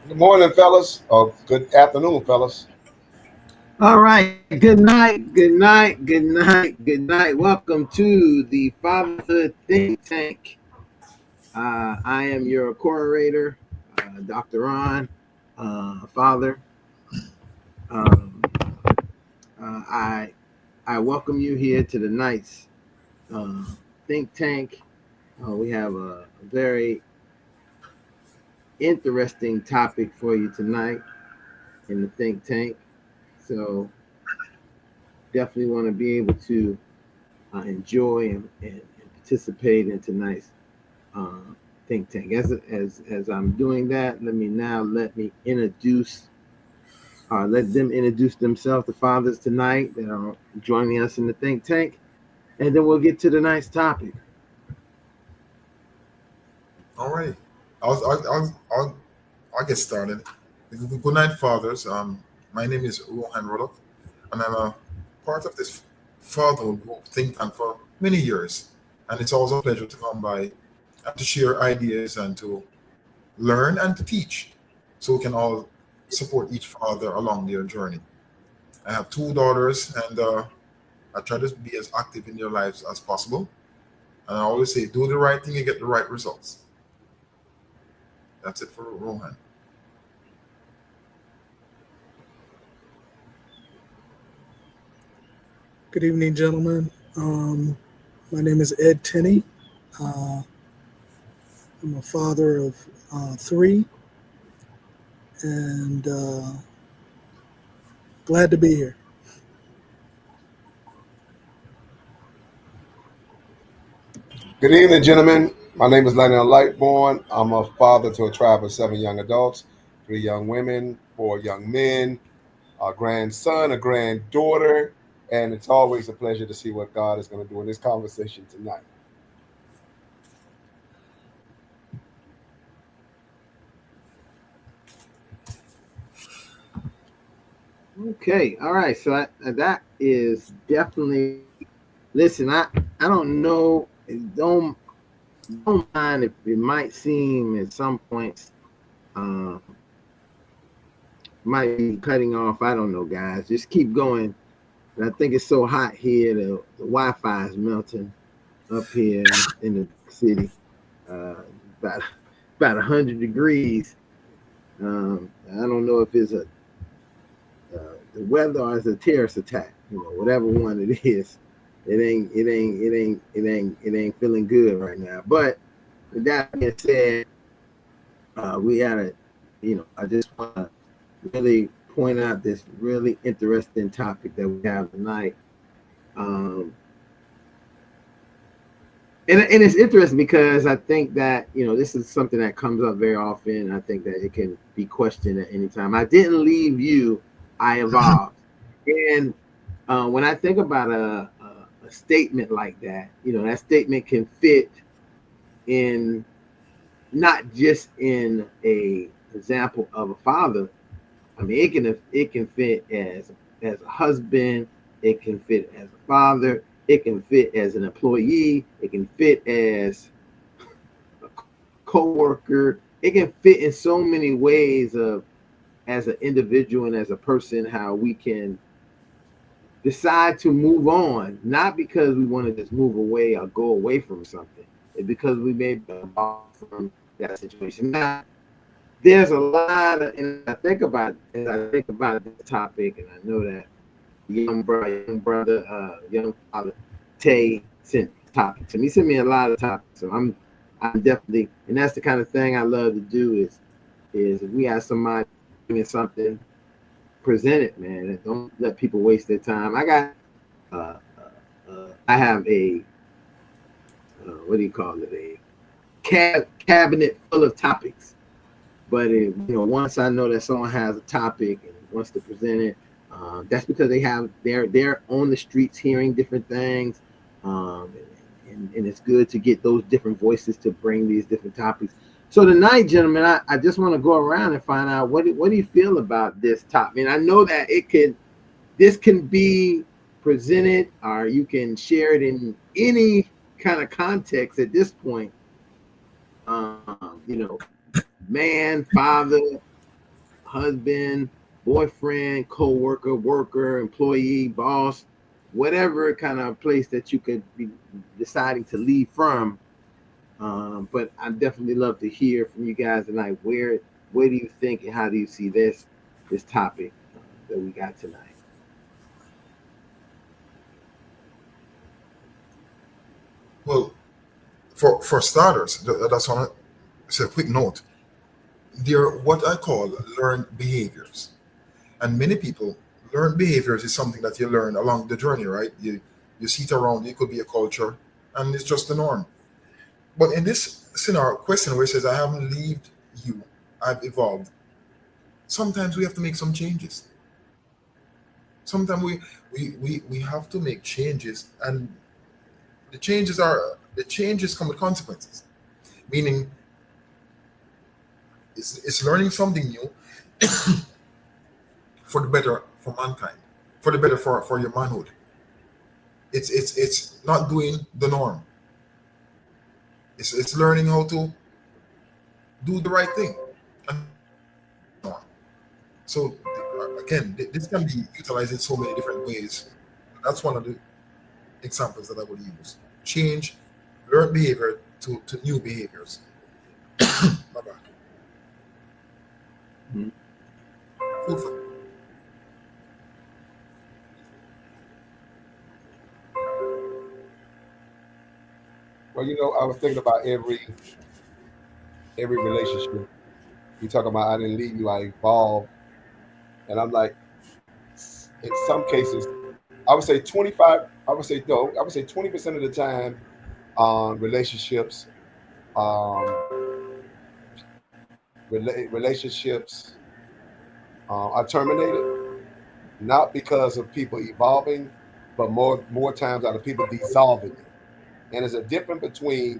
Good morning, fellas. Or good afternoon, fellas. All right. Good night. Good night. Good night. Good night. Welcome to the Fatherhood Think Tank. I am your curator, Dr. Ron, father. Um, I welcome you here to the night's uh, think tank. We have a very interesting topic for you tonight in the think tank. So definitely want to be able to enjoy and participate in tonight's uh, think tank. As I'm doing that, let me introduce. Let them introduce themselves, the fathers tonight that are joining us in the think tank, and then we'll get to tonight's topic. All right. I'll get started. Good night, fathers. My name is Rohan Rodok, and I'm a part of this fatherhood group think tank for many years. And it's always a pleasure to come by and to share ideas and to learn and to teach, so we can all support each father along their journey. I have two daughters, and I try to be as active in their lives as possible. And I always say, do the right thing, you get the right results. That's it for Rohan. Good evening, gentlemen. My name is Ed Tenney. Uh, I'm a father of three, and glad to be here. Good evening, gentlemen. My name is Lionel Lightborn. I'm a father to a tribe of seven young adults, three young women, four young men, a grandson, a granddaughter, and it's always a pleasure to see what God is going to do in this conversation tonight. Okay, all right. So that is definitely. Listen, I don't know. Don't don't mind if it might seem at some points uh, might be cutting off. I don't know, guys. Just keep going. And I think it's so hot here. The Wi-Fi is melting up here in the city. Uh, about 100 degrees. I don't know if it's the weather or it's a terrorist attack. Whatever one it is, it ain't feeling good right now. But with that being said, we had I just want to really point out this really interesting topic that we have tonight. Um, and it's interesting because I think that this is something that comes up very often. I think that it can be questioned at any time. I didn't leave you, I evolved. And when I think about a statement like that, that statement can fit in not just in a example of a father. I mean, it can fit as a husband. It can fit as a father. It can fit as an employee. It can fit as a coworker. It can fit in so many ways of as an individual and as a person how we can decide to move on, not because we want to just move away or go away from something. It's because we may be involved from that situation. Now, there's a lot of, and as I think about this topic, and I know that young brother, young father Tay sent topic to me. He sent me a lot of topics, so I'm definitely, and that's the kind of thing I love to do is if we have somebody doing something, present it, man. And don't let people waste their time. I have a what do you call it? A cabinet full of topics But once I know that someone has a topic and wants to present it, that's because they're on the streets hearing different things, and it's good to get those different voices to bring these different topics. So tonight, gentlemen, I just want to go around and find out what do you feel about this topic. I know that this can be presented, or you can share it in any kind of context at this point. Man, father, husband, boyfriend, co-worker, worker, employee, boss, whatever kind of place that you could be deciding to leave from. But I definitely love to hear from you guys tonight. Where do you think and how do you see this topic that we got tonight? Well, for starters, that's on a quick note. They're what I call learned behaviors, and many people learned behaviors is something that you learn along the journey, right? You see it around. It could be a culture, and it's just the norm. But in this scenario question where it says, "I haven't left you, I've evolved," sometimes we have to make some changes. Sometimes we have to make changes, and the changes come with consequences. Meaning, it's learning something new for the better for mankind, for the better for your manhood. It's not doing the norm. It's learning how to do the right thing. And so again, this can be utilized in so many different ways. That's one of the examples that I would use. Change learned behavior to new behaviors. Bye-bye. Mm-hmm. Food for Well, I was thinking about every relationship. You talk about I didn't leave you, I evolved, and I'm like, in some cases, I would say 25. I would say no. I would say 20% of the time, relationships, um, relationships are terminated not because of people evolving, but more times out of people dissolving it. And there's a difference between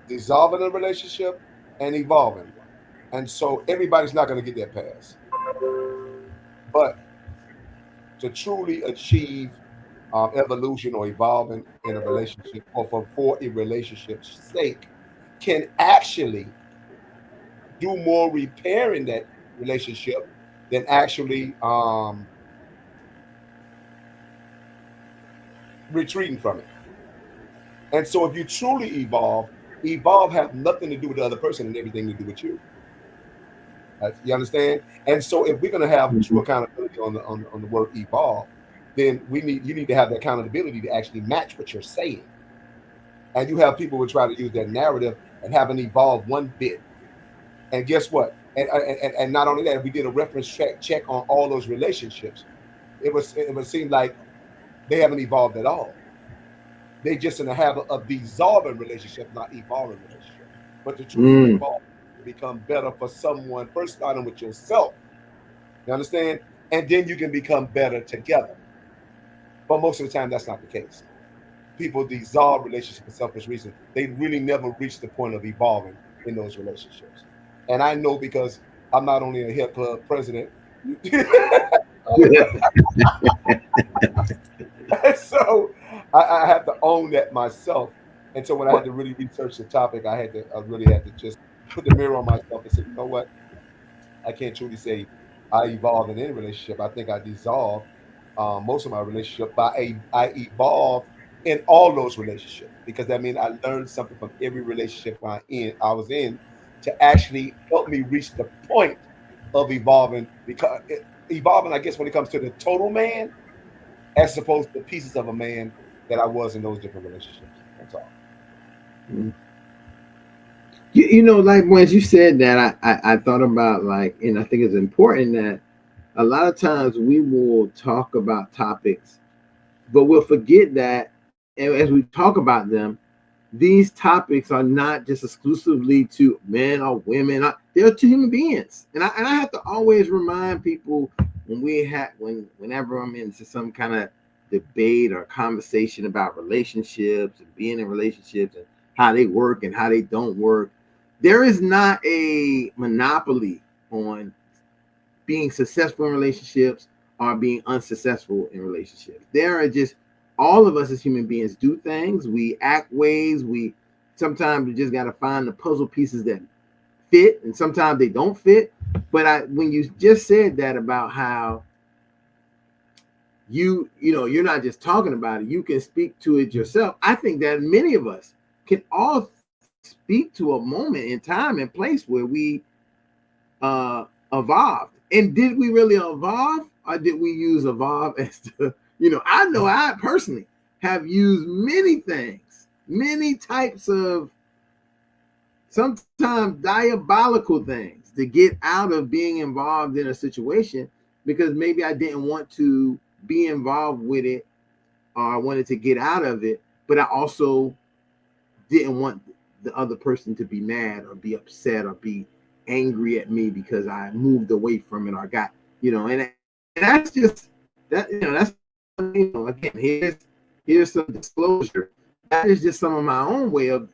dissolving a relationship and evolving. And so everybody's not going to get that pass. But to truly achieve evolution or evolving in a relationship or for a relationship's sake can actually do more repair in that relationship than actually retreating from it. And so if you truly evolve have nothing to do with the other person and everything to do with you. You understand? And so if we're going to have true accountability on the word evolve, then you need to have the accountability to actually match what you're saying. And you have people who try to use that narrative and haven't evolved one bit. And guess what? And not only that, if we did a reference check on all those relationships, it would seem like they haven't evolved at all. They just in the habit of dissolving relationships, not evolving relationships. But to truly evolve, to become better for someone, first starting with yourself. You understand? And then you can become better together. But most of the time, that's not the case. People dissolve relationships for selfish reasons. They really never reach the point of evolving in those relationships. And I know because I'm not only a hip club president, so I have to own that myself. And so when I had to really research the topic, I really had to just put the mirror on myself and say, you know what? I can't truly say I evolved in any relationship. I think I dissolved most of my relationship, but I evolved in all those relationships because that means I learned something from every relationship I was in to actually help me reach the point of evolving. Because evolving, I guess, when it comes to the total man, as opposed to the pieces of a man that I was in those different relationships. That's all. Like once you said that, I thought about and I think it's important that a lot of times we will talk about topics, but we'll forget that as we talk about them, these topics are not just exclusively to men or women. They're to human beings, and I have to always remind people whenever I'm into some kind of debate or conversation about relationships and being in relationships and how they work and how they don't work. There is not a monopoly on being successful in relationships or being unsuccessful in relationships. There are just all of us as human beings do things, we act ways, we sometimes we just got to find the puzzle pieces that fit, and sometimes they don't fit. But when you just said that about how you're not just talking about it, you can speak to it yourself. I think that many of us can all speak to a moment in time and place where we evolved. And did we really evolve, or did we use evolve as the, I know I personally have used many things, many types of sometimes diabolical things to get out of being involved in a situation because maybe I didn't want to be involved with it, or I wanted to get out of it, but I also didn't want the other person to be mad or be upset or be angry at me because I moved away from it or got, and that's just that, that's, again, here's some disclosure. That is just some of my own way of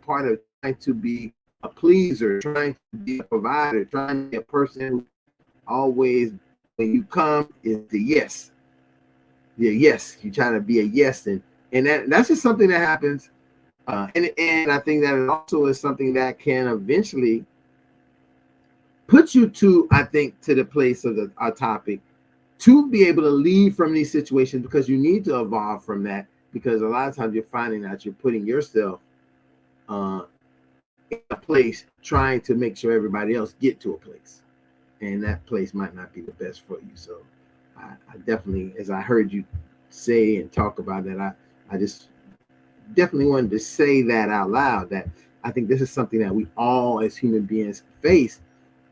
part of trying to be a pleaser, trying to be a provider, trying to be a person who always, when you come, is the yes. Yeah, yes. You try to be a yes, and that's just something that happens. And I think that it also is something that can eventually put you to the place of our topic, to be able to leave from these situations, because you need to evolve from that, because a lot of times you're finding that you're putting yourself in a place trying to make sure everybody else get to a place, and that place might not be the best for you. So I definitely, as I heard you say and talk about that, I just definitely wanted to say that out loud, that I think this is something that we all as human beings face,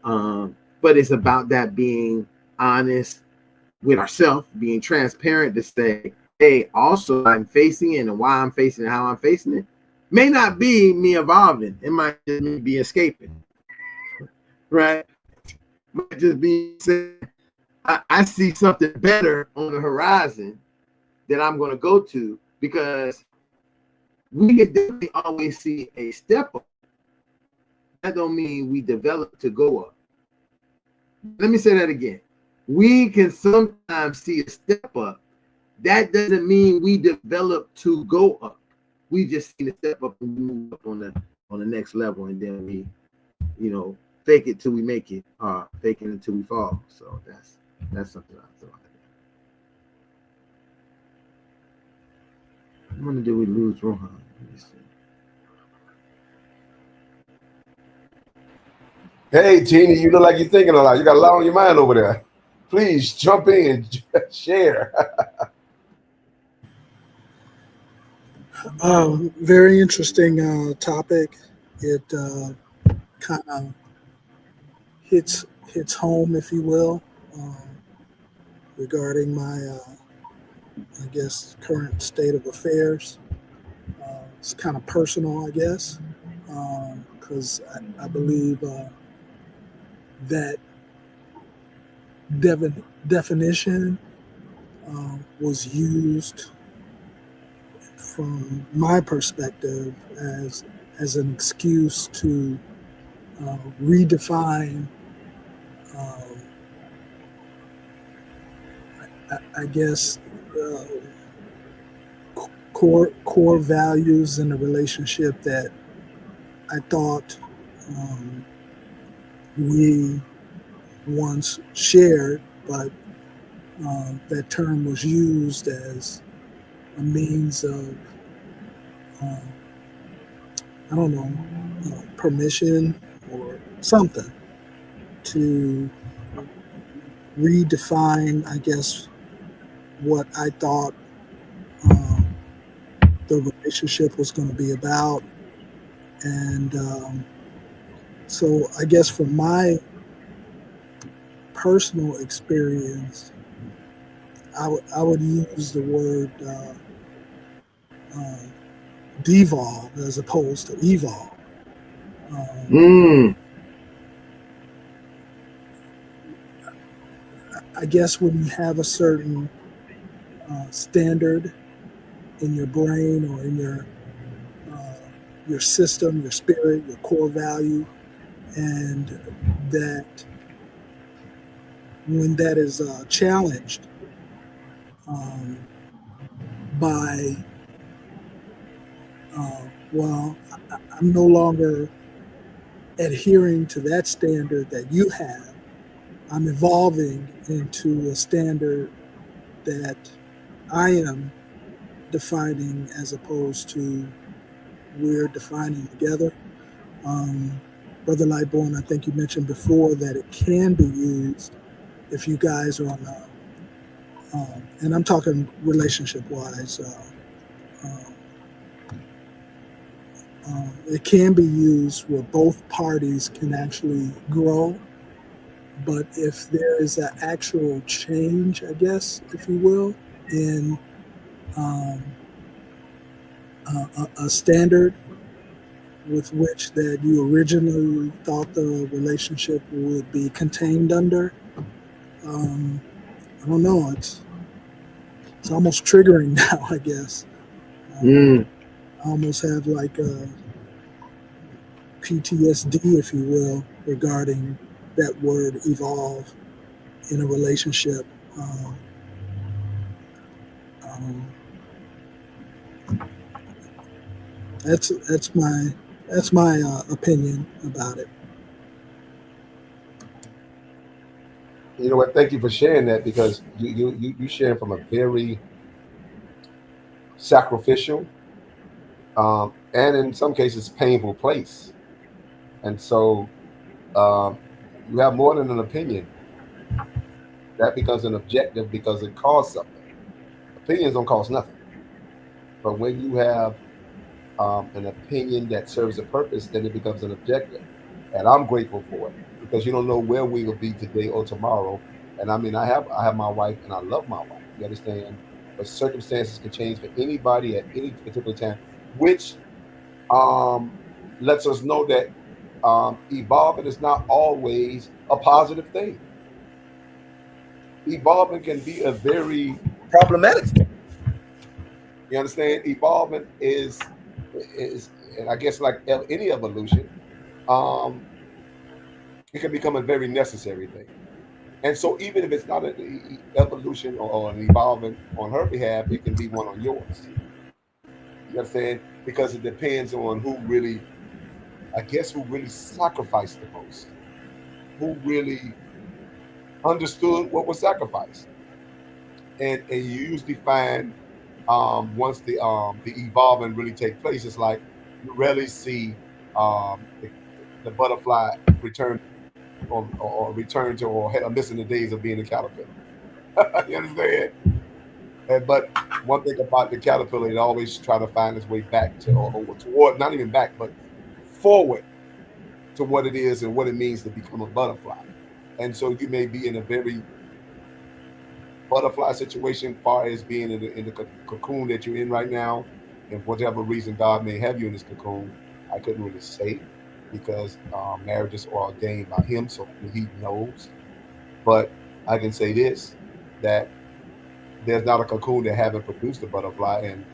but it's about that being honest with ourselves, being transparent to say, hey, also I'm facing it, and why I'm facing it, how I'm facing it may not be me evolving. It might just be me escaping, right? It might just be saying, I see something better on the horizon that I'm going to go to, because we can definitely always see a step up. That don't mean we develop to go up. Let me say that again. We can sometimes see a step up. That doesn't mean we develop to go up. We just see the step up and move up on the next level, and then we, fake it till we make it, fake it until we fall. So that's something I thought. When did we lose Rohan? Hey, Teeny, you look like you're thinking a lot. You got a lot on your mind over there. Please jump in and share. Very interesting topic. It kind of hits home, if you will, regarding my, I guess, current state of affairs. It's kind of personal, I guess, because I believe that definition was used from my perspective as an excuse to redefine, I guess, core values in a relationship that I thought we once shared, but that term was used as a means of, I don't know, permission or something to redefine, I guess, what I thought the relationship was going to be about. And so I guess from my personal experience, I would use the word devolve as opposed to evolve. I guess when you have a certain standard in your brain or in your system, your spirit, your core value, and that when that is challenged by, I'm no longer adhering to that standard that you have. I'm evolving into a standard that I am defining as opposed to we're defining together. Brother Lightborn, I think you mentioned before that it can be used if you guys are on and I'm talking relationship-wise, it can be used where both parties can actually grow. But if there is an actual change, I guess, if you will, in a standard with which that you originally thought the relationship would be contained under, I don't know. It's almost triggering now, I guess. I almost have like a PTSD, if you will, regarding that word evolve in a relationship. That's my opinion about it. You know what? Thank you for sharing that, because you sharing from a very sacrificial, and in some cases painful place. And so you have more than an opinion. That becomes an objective because it costs something. Opinions don't cost nothing. But when you have an opinion that serves a purpose, then it becomes an objective. And I'm grateful for it, because you don't know where we will be today or tomorrow. And I mean, I have my wife, and I love my wife. You understand? But circumstances can change for anybody at any particular time, which um, lets us know that evolving is not always a positive thing. Evolving can be a very problematic thing. You understand? Evolving is, and I guess like any evolution, um, it can become a very necessary thing. And so even if it's not an evolution or an evolving on her behalf, it can be one on yours. You understand? Because it depends on who really, I guess, who really sacrificed the most, who really understood what was sacrificed. And you usually find once the evolving really take place, it's like you rarely see the butterfly return or return to, or hell, missing the days of being a caterpillar. You understand? But one thing about the caterpillar, it always try to find its way back to, or toward, not even back, but forward to what it is and what it means to become a butterfly. And so you may be in a very butterfly situation, far as being in the cocoon that you're in right now, and whatever reason God may have you in this cocoon, I couldn't really say, because marriages are ordained by Him, so He knows. But I can say this, that there's not a cocoon that haven't produced a butterfly, and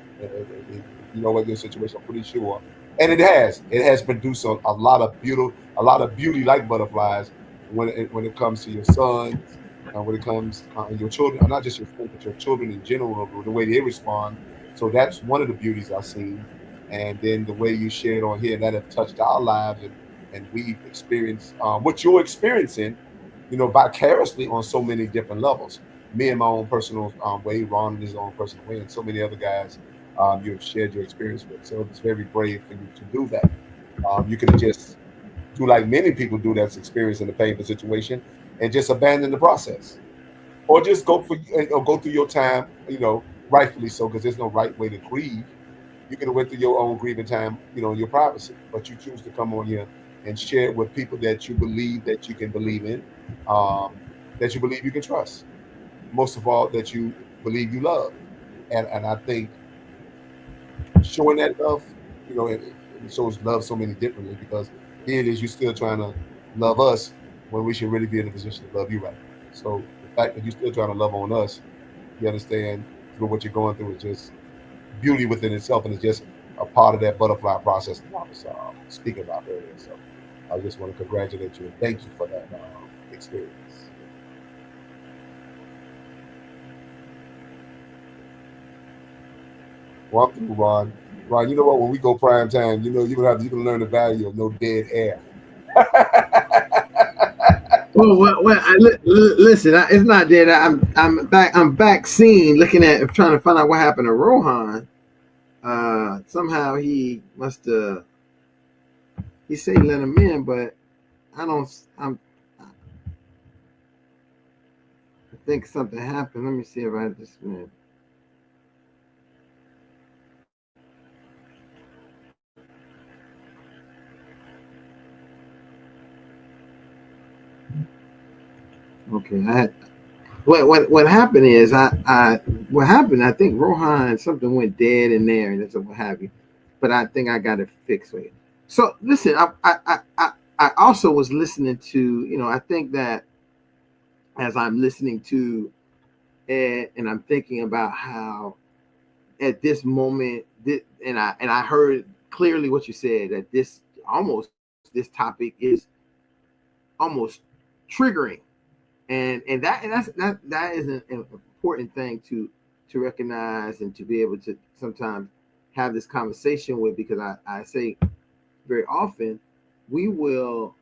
you know what your situation, I'm pretty sure, and it has produced a lot of beauty like butterflies when it comes to your sons, when it comes your children, not just your sons, but your children in general, the way they respond. So that's one of the beauties I've seen, and then the way you shared on here, that have touched our lives, and we've experienced what you're experiencing, vicariously on so many different levels. Me in my own personal way, Ron in his own personal way, and so many other guys you have shared your experience with. So it's very brave for you to do that. You can just do like many people do that's experiencing a painful situation, and just abandon the process, or just go through your time, rightfully so, because there's no right way to grieve. You can went through your own grieving time, in your privacy, but you choose to come on here and share it with people that you believe that you can believe in, um, that you believe you can trust, most of all, that you believe you love. And I think showing that love it shows love so many differently because here it is, you're still trying to love us when we should really be in a position to love you right now. So the fact that you're still trying to love on us, you understand, through what you're going through is just beauty within itself, and it's just a part of that butterfly process that I was speaking about earlier. So I just want to congratulate you and thank you for that experience. Well, I'm through, Ron. Ron, you know what? When we go prime time, you can learn the value of no dead air. Listen, it's not that I'm back seeing, looking at, trying to find out what happened to Rohan. Somehow he must he said he let him in, but I don't. I think something happened. Let me see if I just. Okay, what happened is what happened. I think Rohan, something went dead in there, and that's what have you. But I think I got it fixed with it. So listen, I also was listening to, I think that as I'm listening to Ed, and I'm thinking about how at this moment, and I heard clearly what you said, that this topic is almost triggering, that is an important thing to recognize and to be able to sometimes have this conversation with, because I say very often we will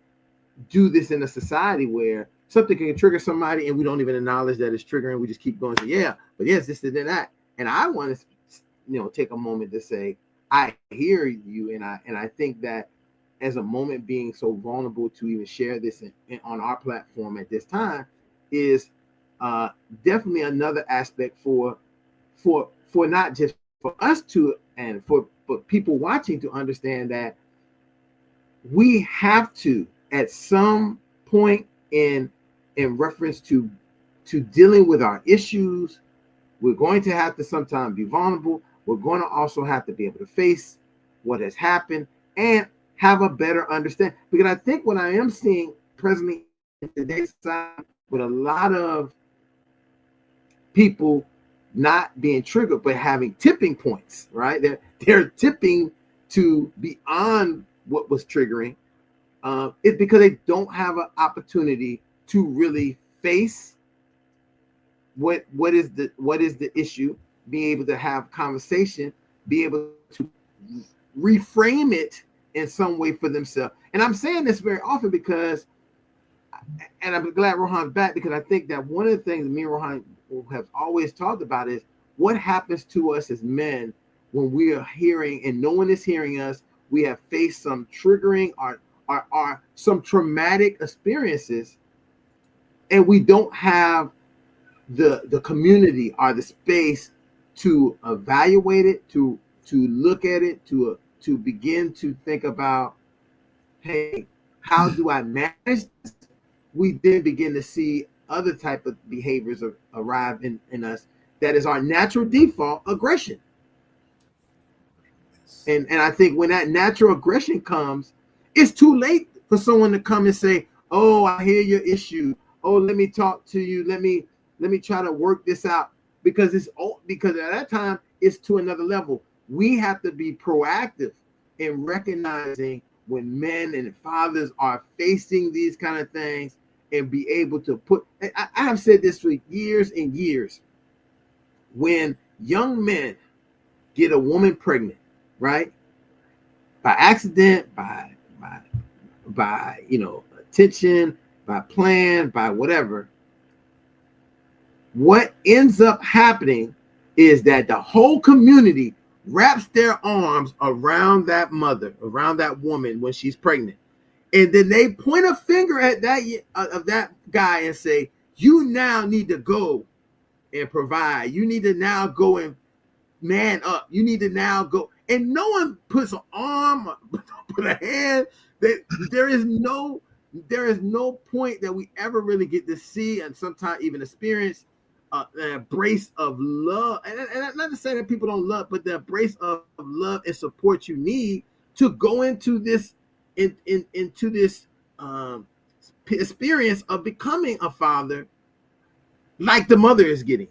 do this in a society where something can trigger somebody and we don't even acknowledge that it's triggering. We just keep going to, yeah, but yes, this and that. And I want to take a moment to say I hear you, and I think that as a moment being so vulnerable to even share this on our platform at this time is definitely another aspect for not just for us to, and for people watching to understand that we have to, at some point in reference to dealing with our issues, we're going to have to sometimes be vulnerable. We're going to also have to be able to face what has happened and have a better understanding. Because I think what I am seeing presently in today's society, with a lot of people not being triggered but having tipping points, right? They're tipping to beyond what was triggering. It's because they don't have an opportunity to really face what is the issue, be able to have conversation, be able to reframe it in some way for themselves. And I'm saying this very often because, and I'm glad Rohan's back, because I think that one of the things me and Rohan have always talked about is what happens to us as men when we are hearing and no one is hearing us. We have faced some triggering or some traumatic experiences, and we don't have the community or the space to evaluate it, to look at it, to begin to think about, hey, how do I manage this? We then begin to see other type of behaviors arrive in us. That is our natural default, aggression. And I think when that natural aggression comes, it's too late for someone to come and say, oh, I hear your issue. Oh, let me talk to you. Let me try to work this out. Because at that time it's to another level. We have to be proactive in recognizing when men and fathers are facing these kind of things, and be able to put, I have said this for years and years, when young men get a woman pregnant, right? By accident, by attention, by plan, by whatever. What ends up happening is that the whole community wraps their arms around that mother, around that woman when she's pregnant. And then they point a finger at that guy and say, you now need to go and provide. You need to now go and man up. You need to now go. And no one puts an arm, put a hand. There is no point that we ever really get to see, and sometimes even experience an embrace of love, and not to say that people don't love, but the embrace of love and support you need to go into this into this experience of becoming a father, like the mother is getting.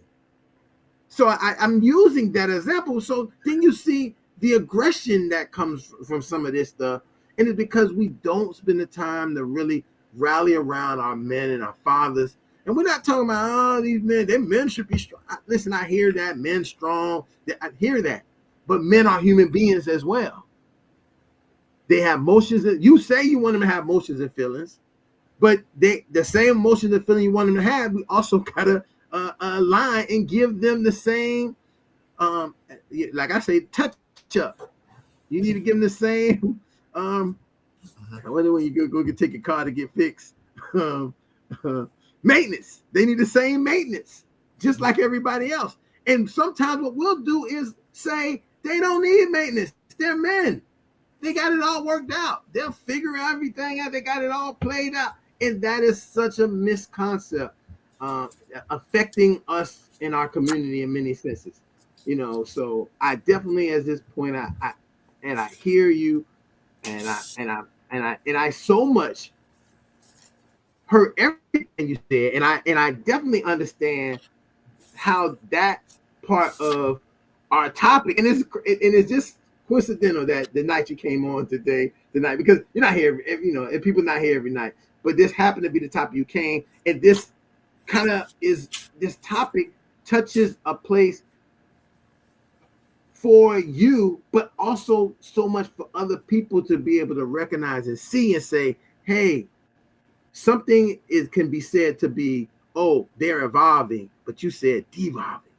So I'm using that example. So then you see the aggression that comes from some of this stuff, and it's because we don't spend the time to really rally around our men and our fathers. And we're not talking about, oh, these men, their men should be strong. Listen, I hear that, men strong. I hear that. But men are human beings as well. They have emotions. You say you want them to have emotions and feelings, but the same emotions and feelings you want them to have, we also got to align and give them the same, like I say, touch up. You need to give them the same, when you go take your car to get fixed, maintenance. They need the same maintenance, just like everybody else. And sometimes what we'll do is say they don't need maintenance. They're men. They got it all worked out. They'll figure everything out. They got it all played out. And that is such a misconcept, affecting us in our community in many senses. So I definitely, at this point, I hear you, and I so much heard everything you said, and I definitely understand how that part of our topic, and it's just coincidental that the night you came on tonight, because you're not here, and people not here every night, but this happened to be the topic you came, and this topic touches a place for you, but also so much for other people to be able to recognize and see and say, hey, something can be said to be, oh, they're evolving, but you said devolving.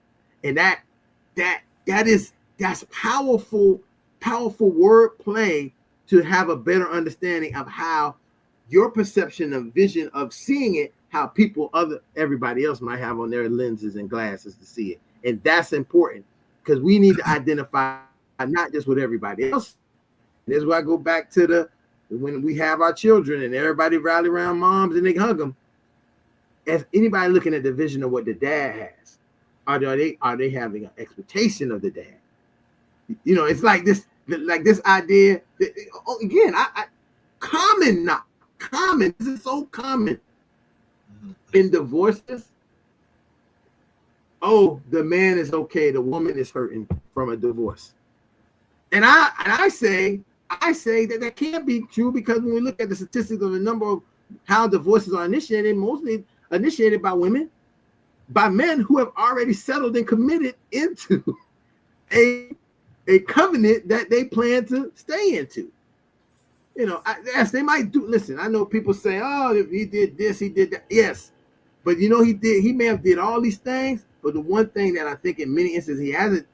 And that's powerful wordplay to have a better understanding of how your perception of vision of seeing it, how everybody else might have on their lenses and glasses to see it. And that's important, because we need to identify not just with everybody else. And that's why I go back to when we have our children and everybody rally around moms and they hug them. As anybody looking at the vision of what the dad has, are they having an expectation of the dad? It's like this idea that, again, not common. This is so common in divorces. Oh, the man is okay, the woman is hurting from a divorce. And I say that can't be true, because when we look at the statistics of the number of how divorces are initiated, mostly initiated by women, by men who have already settled and committed into a covenant that they plan to stay into. Yes, they might do. Listen, I know people say, oh, if he did this, he did that. Yes, but he may have did all these things, but the one thing that I think in many instances he hasn't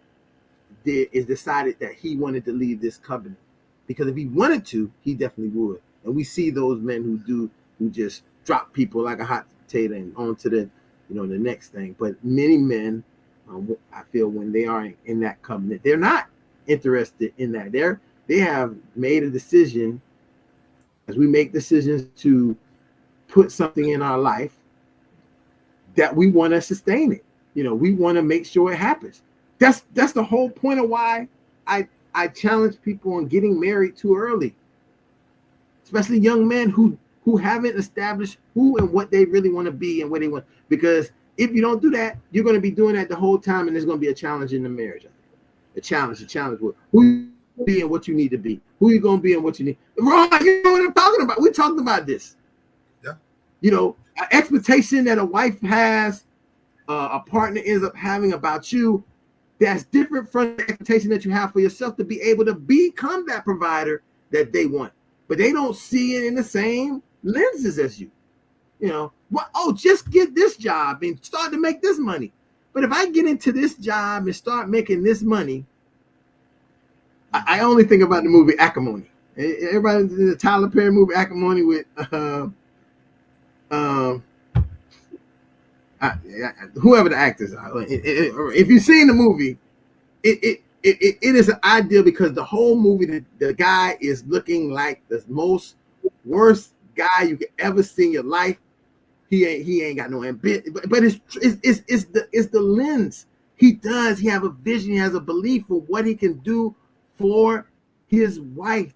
did is decided that he wanted to leave this covenant. Because if he wanted to, he definitely would. And we see those men who just drop people like a hot potato and onto the next thing. But many men, I feel, when they are in that covenant, they're not interested in that. They have made a decision, as we make decisions to put something in our life, that we want to sustain it. We want to make sure it happens. That's the whole point of why I challenge people on getting married too early, especially young men who haven't established who and what they really want to be and what they want. Because if you don't do that, you're going to be doing that the whole time, and there's going to be a challenge in the marriage. A challenge with who you be and what you need to be, who you going to be and what you need. Ron, you know what I'm talking about? We talked about this. Yeah. An expectation that a wife has, a partner ends up having about you, that's different from the expectation that you have for yourself to be able to become that provider that they want. But they don't see it in the same lenses as you. Just get this job and start to make this money. But if I get into this job and start making this money, I only think about the movie Acrimony. Everybody, the Tyler Perry movie Acrimony with whoever the actors are. If you've seen the movie, it is an ideal, because the whole movie, the guy is looking like the most worst guy you could ever see in your life. he ain't got no ambition. But it's the lens. He have a vision, he has a belief for what he can do for his wife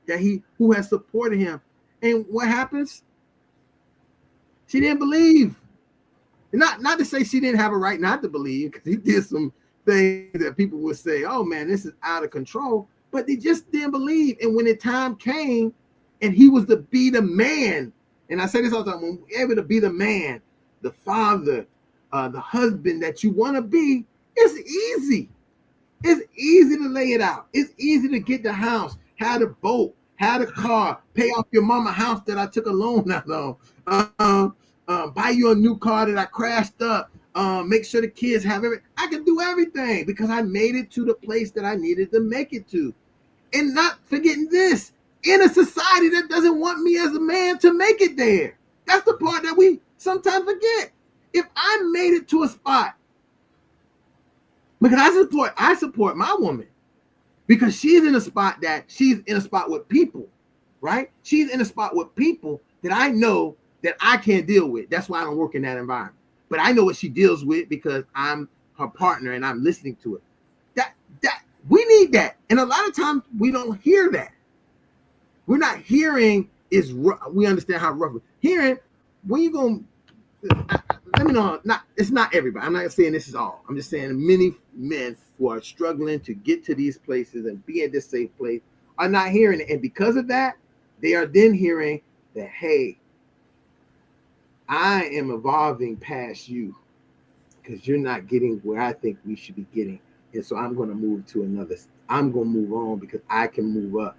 who has supported him. And what happens? She didn't believe. Not to say she didn't have a right not to believe, because he did some things that people would say, oh man, this is out of control. But they just didn't believe. And when the time came and he was to be the man, and I say this all the time, when we're able to be the man, the father, the husband that you want to be, it's easy. It's easy to lay it out. It's easy to get the house, have the boat, have the car, pay off your mama house that I took a loan out on, buy you a new car that I crashed up, make sure the kids have everything. I can do everything because I made it to the place that I needed to make it to. And not forgetting this, in a society that doesn't want me as a man to make it there. That's the part that we sometimes forget. If I made it to a spot, because I support my woman, because she's in a spot with people, right? She's in a spot with people that I know that I can't deal with. That's why I don't work in that environment. But I know what she deals with because I'm her partner and I'm listening to it. That we need that. And a lot of times we don't hear that. We're not hearing we understand how rough. Hearing when you going, let me know. It's not everybody. I'm not saying this is all. I'm just saying many men who are struggling to get to these places and be in this safe place are not hearing it. And because of that, they are then hearing that, hey, I am evolving past you because you're not getting where I think we should be getting. And so I'm going to move to another. I'm going to move on because I can move up.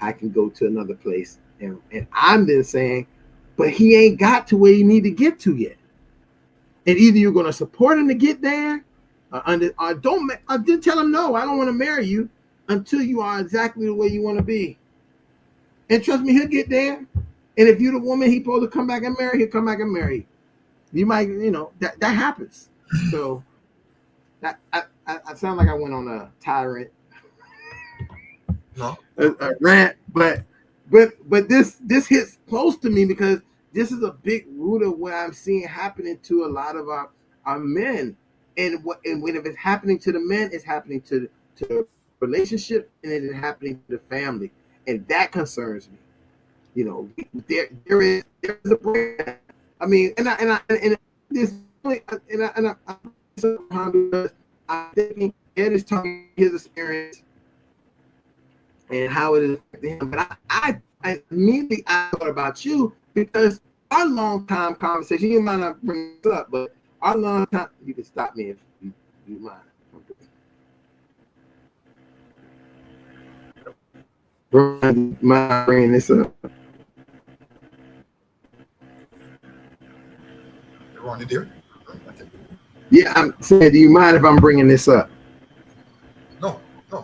I can go to another place. And I'm then saying, but he ain't got to where you need to get to yet. And either you're going to support him to get there or don't tell him, no, I don't want to marry you until you are exactly the way you want to be. And trust me, he'll get there. And if you're the woman he's supposed to come back and marry, he'll come back and marry you. You might, that happens. So that I sound like I went on a tyrant, a rant, but this hits close to me because this is a big root of what I'm seeing happening to a lot of our men. And when if it's happening to the men, it's happening to the relationship, and it is happening to the family, and that concerns me. There's a brand. I mean, and this, and I think Ed is talking his experience and how it is affecting him. But I immediately thought about you because our long time conversation. You might not bring this up, but our long time. You can stop me if you mind. Mind bringing this up? Ron, you there? Okay. Yeah, I'm saying, do you mind if I'm bringing this up? No,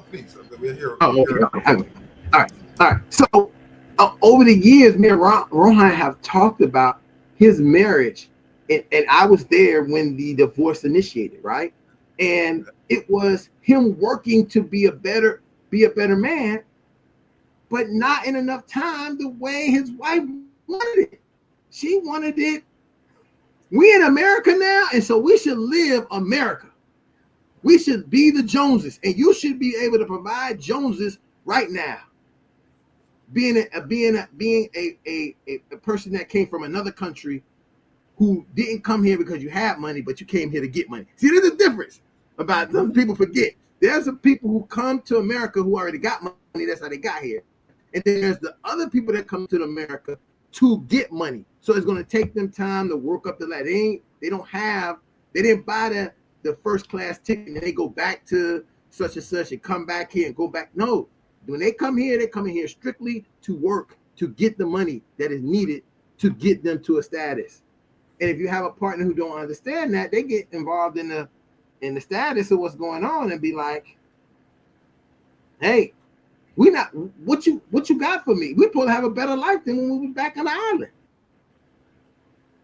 please. We're here. Oh, okay. All right. So, over the years, me and Rohan have talked about his marriage, and I was there when the divorce initiated, right? And it was him working to be a better man, but not in enough time the way his wife wanted it. She wanted it. We in America now, and so we should live America. We should be the Joneses, and you should be able to provide Joneses right now. Being a person that came from another country who didn't come here because you had money, but you came here to get money. See, there's a difference about some people forget. There's some people who come to America who already got money. That's how they got here. And then there's the other people that come to America to get money. So it's going to take them time to work up the ladder. They didn't buy the first class ticket and they go back to such and such and come back here and go back. No, when they come here, they come in here strictly to work, to get the money that is needed to get them to a status. And if you have a partner who don't understand that, they get involved in the status of what's going on and be like, hey, what you got for me? We're supposed to have a better life than when we were back on the island.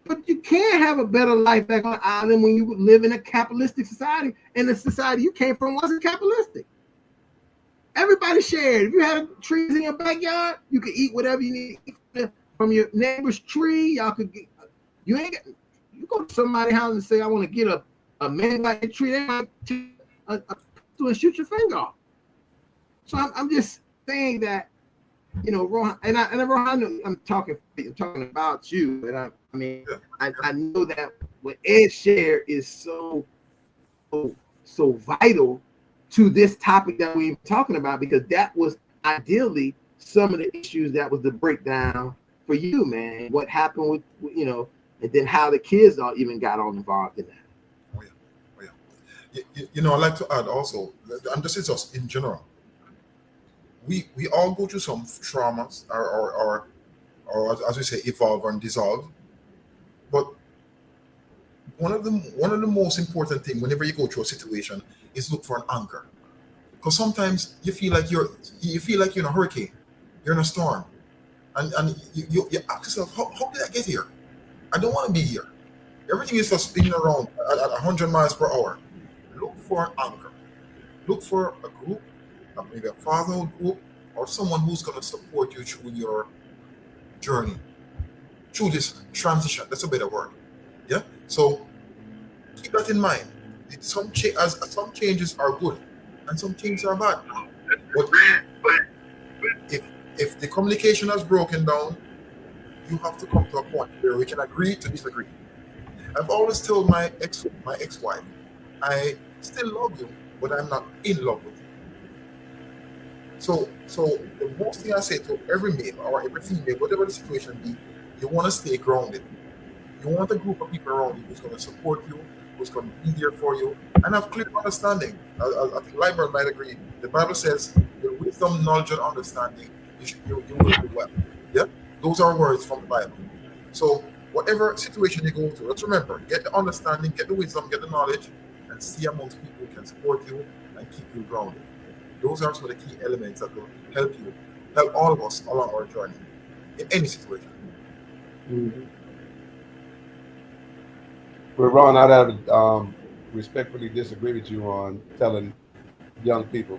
But you can't have a better life back on the island when you live in a capitalistic society, and the society you came from wasn't capitalistic. Everybody shared. If you had trees in your backyard, you could eat whatever you need from your neighbor's tree. Y'all could get. You go to somebody's house and say, I want to get a man by the tree, they might take a pistol and shoot your finger off. So I'm just saying that, you know, Rohan, and Rohan, I'm talking about you, and I know that what Ed shared is so vital to this topic that we're talking about, because that was ideally some of the issues that was the breakdown for you, man. What happened with, you know, and then how the kids all even got all involved in that. Oh yeah. You know, I'd like to add also, and this is just in general. We all go through some traumas, or as we say, evolve and dissolve. But one of the most important things whenever you go through a situation is look for an anchor, because sometimes you feel like you're in a hurricane, you're in a storm, and you ask yourself, how did I get here? I don't want to be here. Everything is just spinning around at 100 miles per hour. Look for an anchor. Look for a group, maybe a fatherhood group, or someone who's going to support you through your journey, through this transition. That's a better word. Yeah. So keep that in mind. Some changes are good, and some changes are bad. But if the communication has broken down, you have to come to a point where we can agree to disagree. I've always told my ex-wife, I still love you, but I'm not in love with you. So the most thing I say to every male or every female, whatever the situation be, you want to stay grounded. You want a group of people around you who's going to support you, who's going to be there for you, and have clear understanding. I think Liber might agree. The Bible says, with wisdom, knowledge, and understanding, you will do well. Yeah? Those are words from the Bible. So whatever situation you go through, let's remember, get the understanding, get the wisdom, get the knowledge, and see amongst people who can support you and keep you grounded. Those are some of the key elements that will help all of us along our journey in any situation. Mm-hmm. Well, Ron, I'd have to respectfully disagree with you on telling young people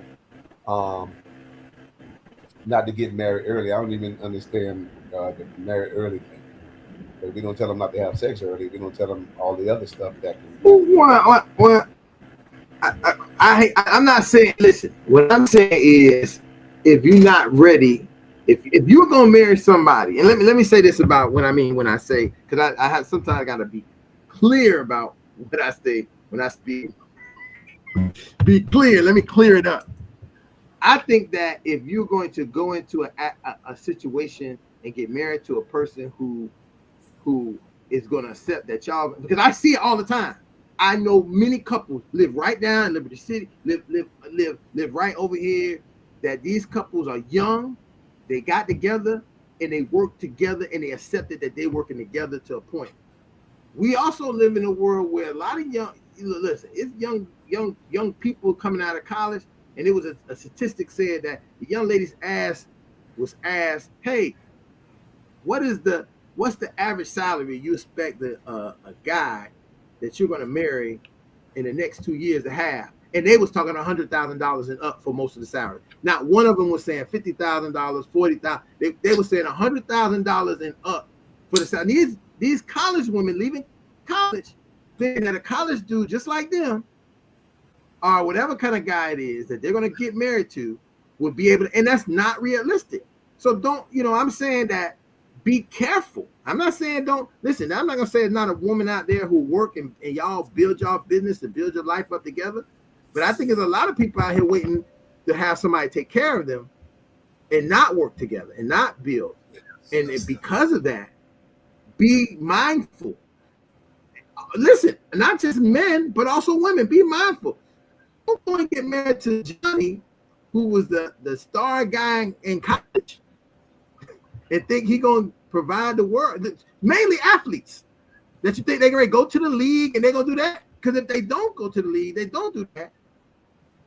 not to get married early. I don't even understand the married early thing. But we don't tell them not to have sex early. We don't tell them all the other stuff that can Well, I'm not saying, listen, what I'm saying is, if you're not ready, if you're gonna marry somebody, and let me say this about what I mean when I say, because I have sometimes I gotta be clear about what I say when I speak. Be clear. Let me clear it up. I think that if you're going to go into a situation and get married to a person who is going to accept that y'all, because I see it all the time. I know many couples live right down in Liberty City, live right over here, that these couples are young, they got together and they work together and they accepted that they're working together to a point. We also live in a world where a lot of it's young people coming out of college, and it was a statistic said that the young lady's was asked, hey, what's the average salary you expect a guy that you're going to marry in the next 2 years to have? And they was talking $100,000 and up for most of the salary. Not one of them was saying $50,000, $40,000. They were saying $100,000 and up for the salary. These college women leaving college, thinking that a college dude just like them, or whatever kind of guy it is that they're going to get married to, will be able to, and that's not realistic. So don't, I'm saying that be careful. I'm not saying don't, listen, I'm not going to say it's not a woman out there who work and y'all build y'all business and build your life up together. But I think there's a lot of people out here waiting to have somebody take care of them and not work together and not build. And because of that, be mindful. Listen, not just men, but also women. Be mindful. Don't go and get married to Johnny, who was the star guy in college, and think he gonna provide the world. Mainly athletes that you think they're gonna go to the league and they're gonna do that. Because if they don't go to the league, they don't do that.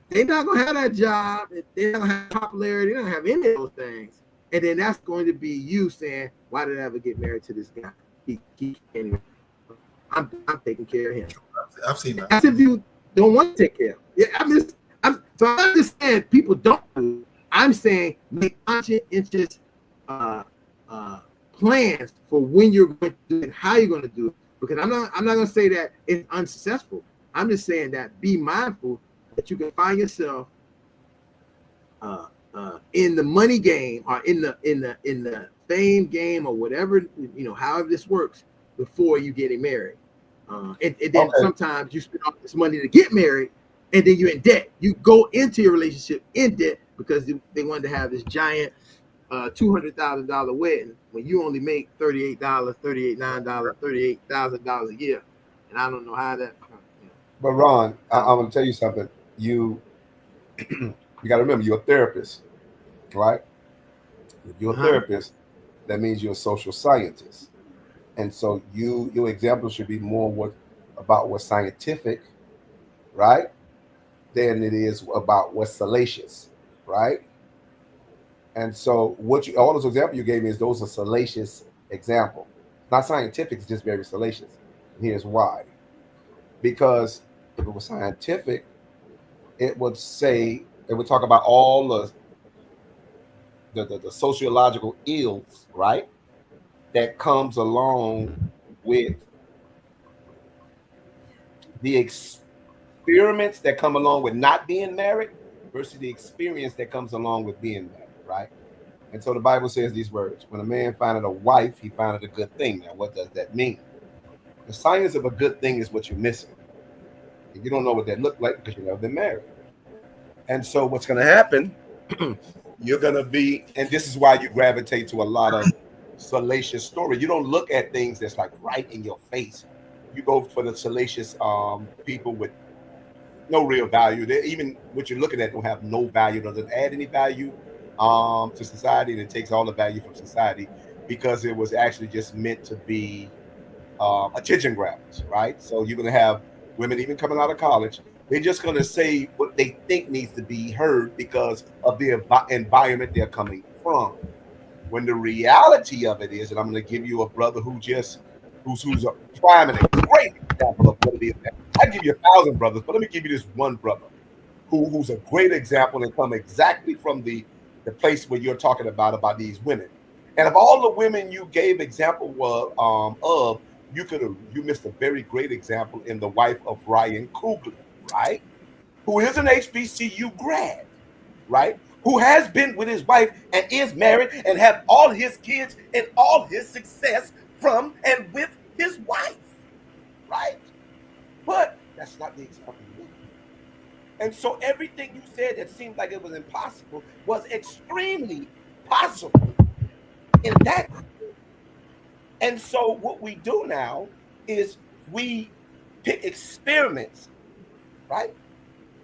They're not gonna have that job. They're not gonna have popularity. They don't have any of those things. And then that's going to be you saying, "Why did I ever get married to this guy? He can't even. I'm taking care of him." I've seen that. As if you don't want to take care of him. Yeah, I'm just saying people don't do. I'm saying make conscientious plans for when you're going to do it and how you're going to do it. Because I'm not gonna say that it's unsuccessful. I'm just saying that be mindful that you can find yourself in the money game or in the fame game or whatever, however this works before you getting married. And then Okay. sometimes you spend all this money to get married, and then you're in debt. You go into your relationship in debt because they wanted to have this giant $200,000 wedding when you only make $38, $38,900, $38,000 a year, and I don't know how that. But Ron, I'm going to tell you something. You got to remember, you're a therapist, right? If you're a therapist, that means you're a social scientist, and so your example should be more about what's scientific, right, than it is about what's salacious, right? And so all those examples you gave me is those are salacious example, not scientific. It's just very salacious. And here's why: because if it was scientific, it would talk about all the sociological ills, right, that comes along with the experiments that come along with not being married versus the experience that comes along with being married, right? And so the Bible says these words: when a man findeth a wife, he findeth a good thing. Now, what does that mean? The science of a good thing is what you're missing. And you don't know what that looked like because you've never been married. And so what's going to happen, you're going to be, and this is why you gravitate to a lot of salacious story. You don't look at things that's like right in your face. You go for the salacious people with no real value. Even what you're looking at don't have no value, doesn't add any value to society, and it takes all the value from society because it was actually just meant to be attention grabbers, right? So you're going to have women even coming out of college. They're just going to say what they think needs to be heard because of the environment they're coming from. When the reality of it is, and I'm going to give you a brother who's a prime and a great example of what it is. I give you 1,000 brothers, but let me give you this one brother who's a great example and come exactly from the place where you're talking about these women. And of all the women you gave example of, you missed a very great example in the wife of Ryan Coogler, right? Who is an HBCU grad, right? Who has been with his wife and is married and have all his kids and all his success from and with his wife, right? But that's not the example you need. And so everything you said that seemed like it was impossible was extremely possible in that. And so what we do now is we pick experiments, right?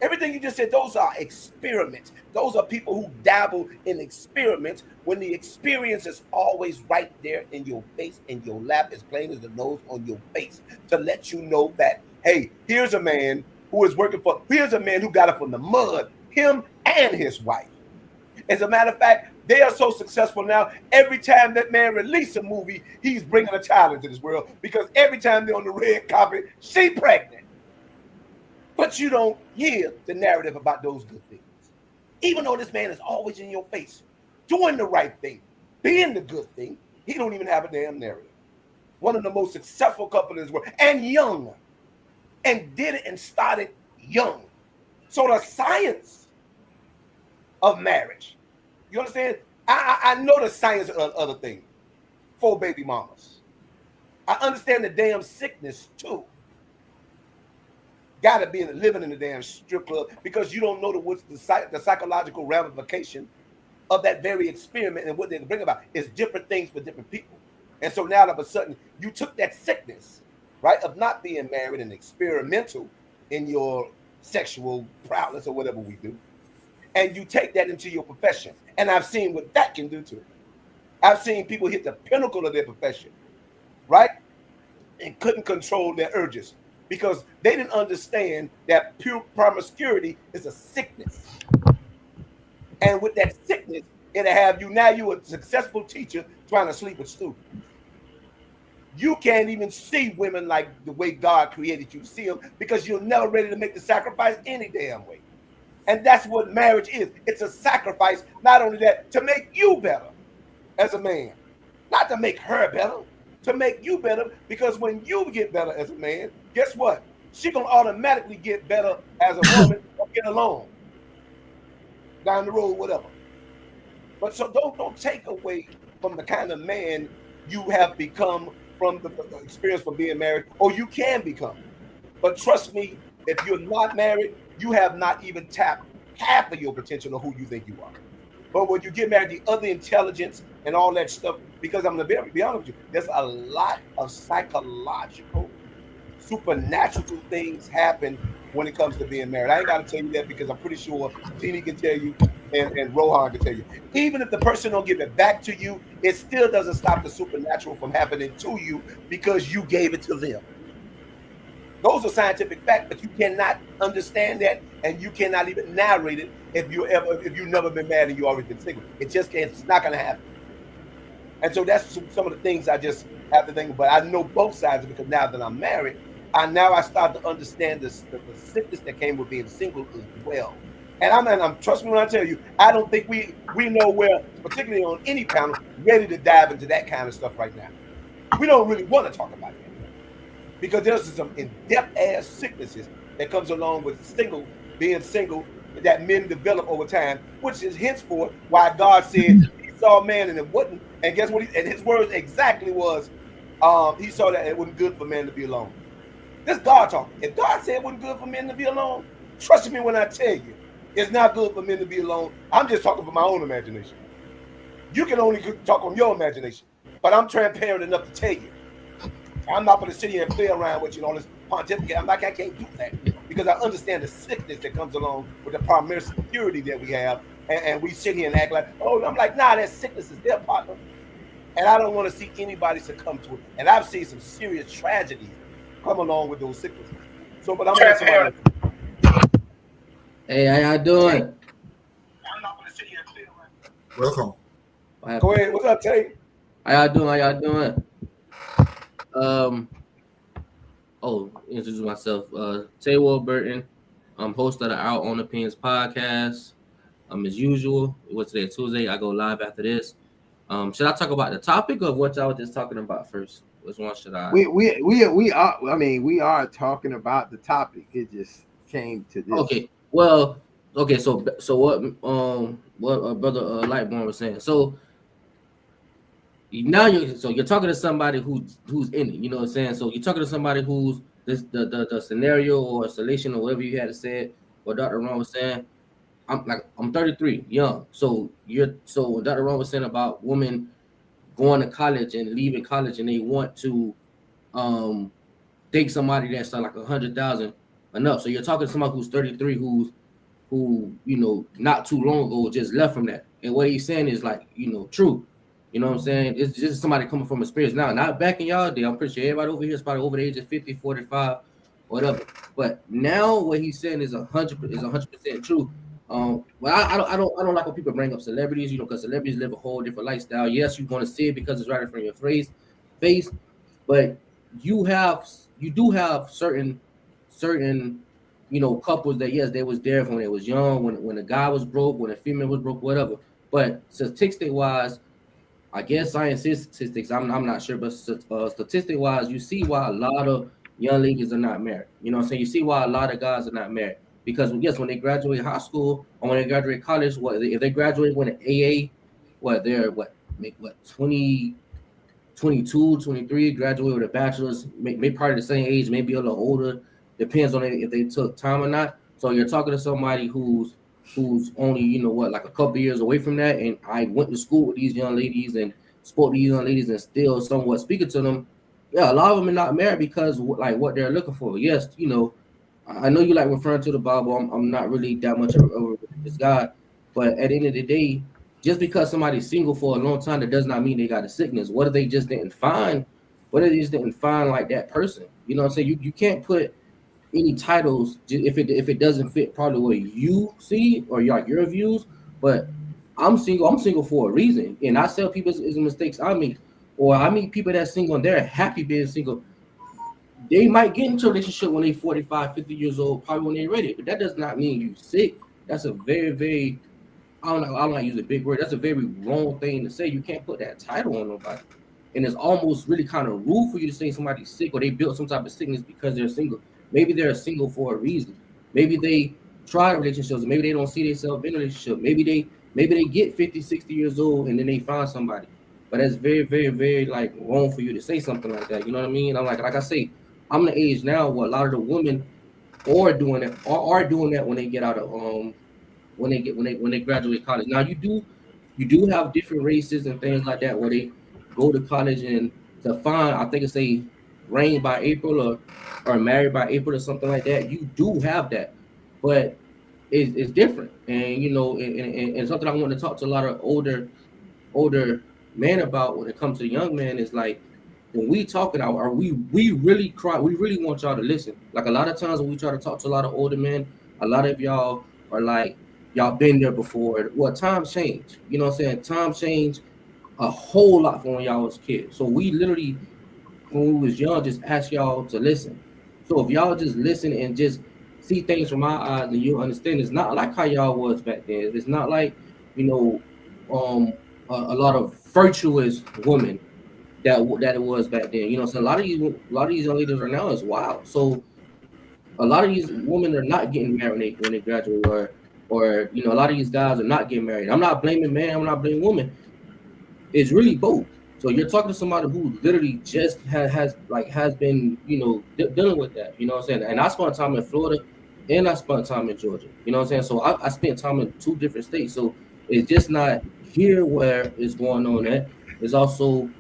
Everything you just said, those are experiments. Those are people who dabble in experiments when the experience is always right there in your face, in your lap, as plain as the nose on your face, to let you know that, hey, here's a man here's a man who got it from the mud, him and his wife. As a matter of fact, they are so successful now, every time that man releases a movie, he's bringing a child into this world because every time they're on the red carpet, she pregnant. But you don't hear the narrative about those good things. Even though this man is always in your face, doing the right thing, being the good thing, he don't even have a damn narrative. One of the most successful couples in this world, and young, and did it and started young. So the science of marriage, you understand? I know the science of other things. 4 baby mamas. I understand the damn sickness too. Got to be living in the damn strip club because you don't know the psychological ramification of that very experiment and what they bring about. It's different things for different people. And so now all of a sudden you took that sickness, right, of not being married and experimental in your sexual prowess or whatever we do, and you take that into your profession. And I've seen what that can do to it. I've seen people hit the pinnacle of their profession, right, and couldn't control their urges because they didn't understand that pure promiscuity is a sickness. And with that sickness, it'll have you, now you're a successful teacher trying to sleep with students. You can't even see women like the way God created you to see them because you're never ready to make the sacrifice any damn way. And that's what marriage is. It's a sacrifice, not only that, to make you better as a man, not to make her better, to make you better, because when you get better as a man, guess what? She's gonna automatically get better as a woman or get along down the road, whatever. But so don't take away from the kind of man you have become from the experience from being married, or you can become. But trust me, if you're not married, you have not even tapped half of your potential of who you think you are. But when you get married, the other intelligence and all that stuff, because I'm going to be honest with you, there's a lot of psychological, supernatural things happen when it comes to being married. I ain't got to tell you that because I'm pretty sure Jeannie can tell you and Rohan can tell you. Even if the person don't give it back to you, it still doesn't stop the supernatural from happening to you because you gave it to them. Those are scientific facts, but you cannot understand that, and you cannot even narrate it if you've never been married and you always been single. It just can't. It's not going to happen. And so that's some of the things I just have to think. But I know both sides because now that I'm married, I start to understand the sickness that came with being single as well. And I'm trust me when I tell you, I don't think we know where, particularly on any panel, ready to dive into that kind of stuff right now. We don't really want to talk about it because there's some in-depth ass sicknesses that comes along with being single that men develop over time, which is henceforth why God said he saw a man and it wouldn't. And guess what? And his words exactly was, he saw that it wasn't good for men to be alone. This God talking. If God said it wasn't good for men to be alone, trust me when I tell you, it's not good for men to be alone. I'm just talking from my own imagination. You can only talk from your imagination, but I'm transparent enough to tell you. I'm not going to sit here and play around with you and all this pontificate. I can't do that because I understand the sickness that comes along with the primary security that we have, and we sit here and act like, oh, I'm like, nah, that sickness is their partner, and I don't want to see anybody succumb to it. And I've seen some serious tragedies come along with those sicknesses. So, but I'm going to somebody. Hey, how y'all doing? I'm not going to sit here and play around. Welcome. Go ahead. What's up, Tay? How y'all doing? Introduce myself. Tay Warburton. I'm host of the Our Own Opinions podcast. As usual, what's today? Tuesday. I go live after this. Should I talk about the topic or what y'all were just talking about first? Which one should I? We are. I mean, we are talking about the topic. It just came to this. Okay. Well. Okay. So what brother Lightborn was saying. So now you're talking to somebody who's in it. You know what I'm saying? So you're talking to somebody who's the scenario or installation or whatever you had to say. What Dr. Ron was saying. I'm 33, young. So what Dr. Ron was saying about women going to college and leaving college and they want to take somebody that's like 100,000 enough. So you're talking to somebody who's 33 who not too long ago just left from that. And what he's saying is like, true. You know what I'm saying? It's just somebody coming from experience now. Not back in y'all day. I'm pretty sure everybody over here is probably over the age of 50, 45, whatever. But now what he's saying is 100% true. Well, I don't like when people bring up celebrities, because celebrities live a whole different lifestyle. Yes, you want to see it because it's right in front of your face, but you do have certain couples that yes, they was there when they was young, when the guy was broke, when the female was broke, whatever. But statistic wise, I guess science is statistics. I'm not sure, but statistic wise, you see why a lot of young ladies are not married. You know what I'm saying? You see why a lot of guys are not married. Because yes, when they graduate high school or when they graduate college, if they graduate with an AA, they're 20, 22, 23, graduate with a bachelor's, maybe probably the same age, maybe a little older, depends on if they took time or not. So you're talking to somebody who's only like a couple years away from that, and I went to school with these young ladies and spoke to these young ladies and still somewhat speaking to them. Yeah, a lot of them are not married because like what they're looking for. Yes, I know you like referring to the Bible. I'm not really that much of a religious guy, but at the end of the day, just because somebody's single for a long time, that does not mean they got a sickness. What if they just didn't find? What if they just didn't find like that person? You know what I'm saying? You can't put any titles if it doesn't fit probably what you see or your views. But I'm single for a reason, and I tell people it's mistakes I make, or I meet people that's single and they're happy being single. They might get into a relationship when they're 45, 50 years old, probably when they're ready. But that does not mean you're sick. That's a very, very, I don't like use a big word. That's a very wrong thing to say. You can't put that title on nobody. And it's almost really kind of rude for you to say somebody's sick or they built some type of sickness because they're single. Maybe they're single for a reason. Maybe they try relationships. Maybe they don't see themselves in a relationship. Maybe they get 50, 60 years old and then they find somebody. But that's very, very, very like wrong for you to say something like that. You know what I mean? I'm like I say, I'm the age now where a lot of the women are doing it are doing that when they get out of when they graduate college. Now you do have different races and things like that where they go to college and to find, I think it's a reign by April or married by April or something like that. You do have that, but it's different. And you know, and something I want to talk to a lot of older men about when it comes to the young man is like when we talking out, are we really cry? We really want y'all to listen. Like a lot of times when we try to talk to a lot of older men, a lot of y'all are like, y'all been there before. Well, times change. You know what I'm saying? Times change a whole lot from when y'all was kids. So we literally, when we was young, just ask y'all to listen. So if y'all just listen and just see things from our eyes, and you understand, it's not like how y'all was back then. It's not like, you know, a lot of virtuous women that it was back then. You know, so a lot of these young ladies right now is wild. So a lot of these women are not getting married when they graduate, or you know, a lot of these guys are not getting married. I'm not blaming man, I'm not blaming woman. It's really both. So you're talking to somebody who literally just has been, you know, dealing with that. You know what I'm saying? And I spent time in Florida, and I spent time in Georgia. You know what I'm saying? So I spent time in 2 different states. So it's just not here where it's going on at. It's also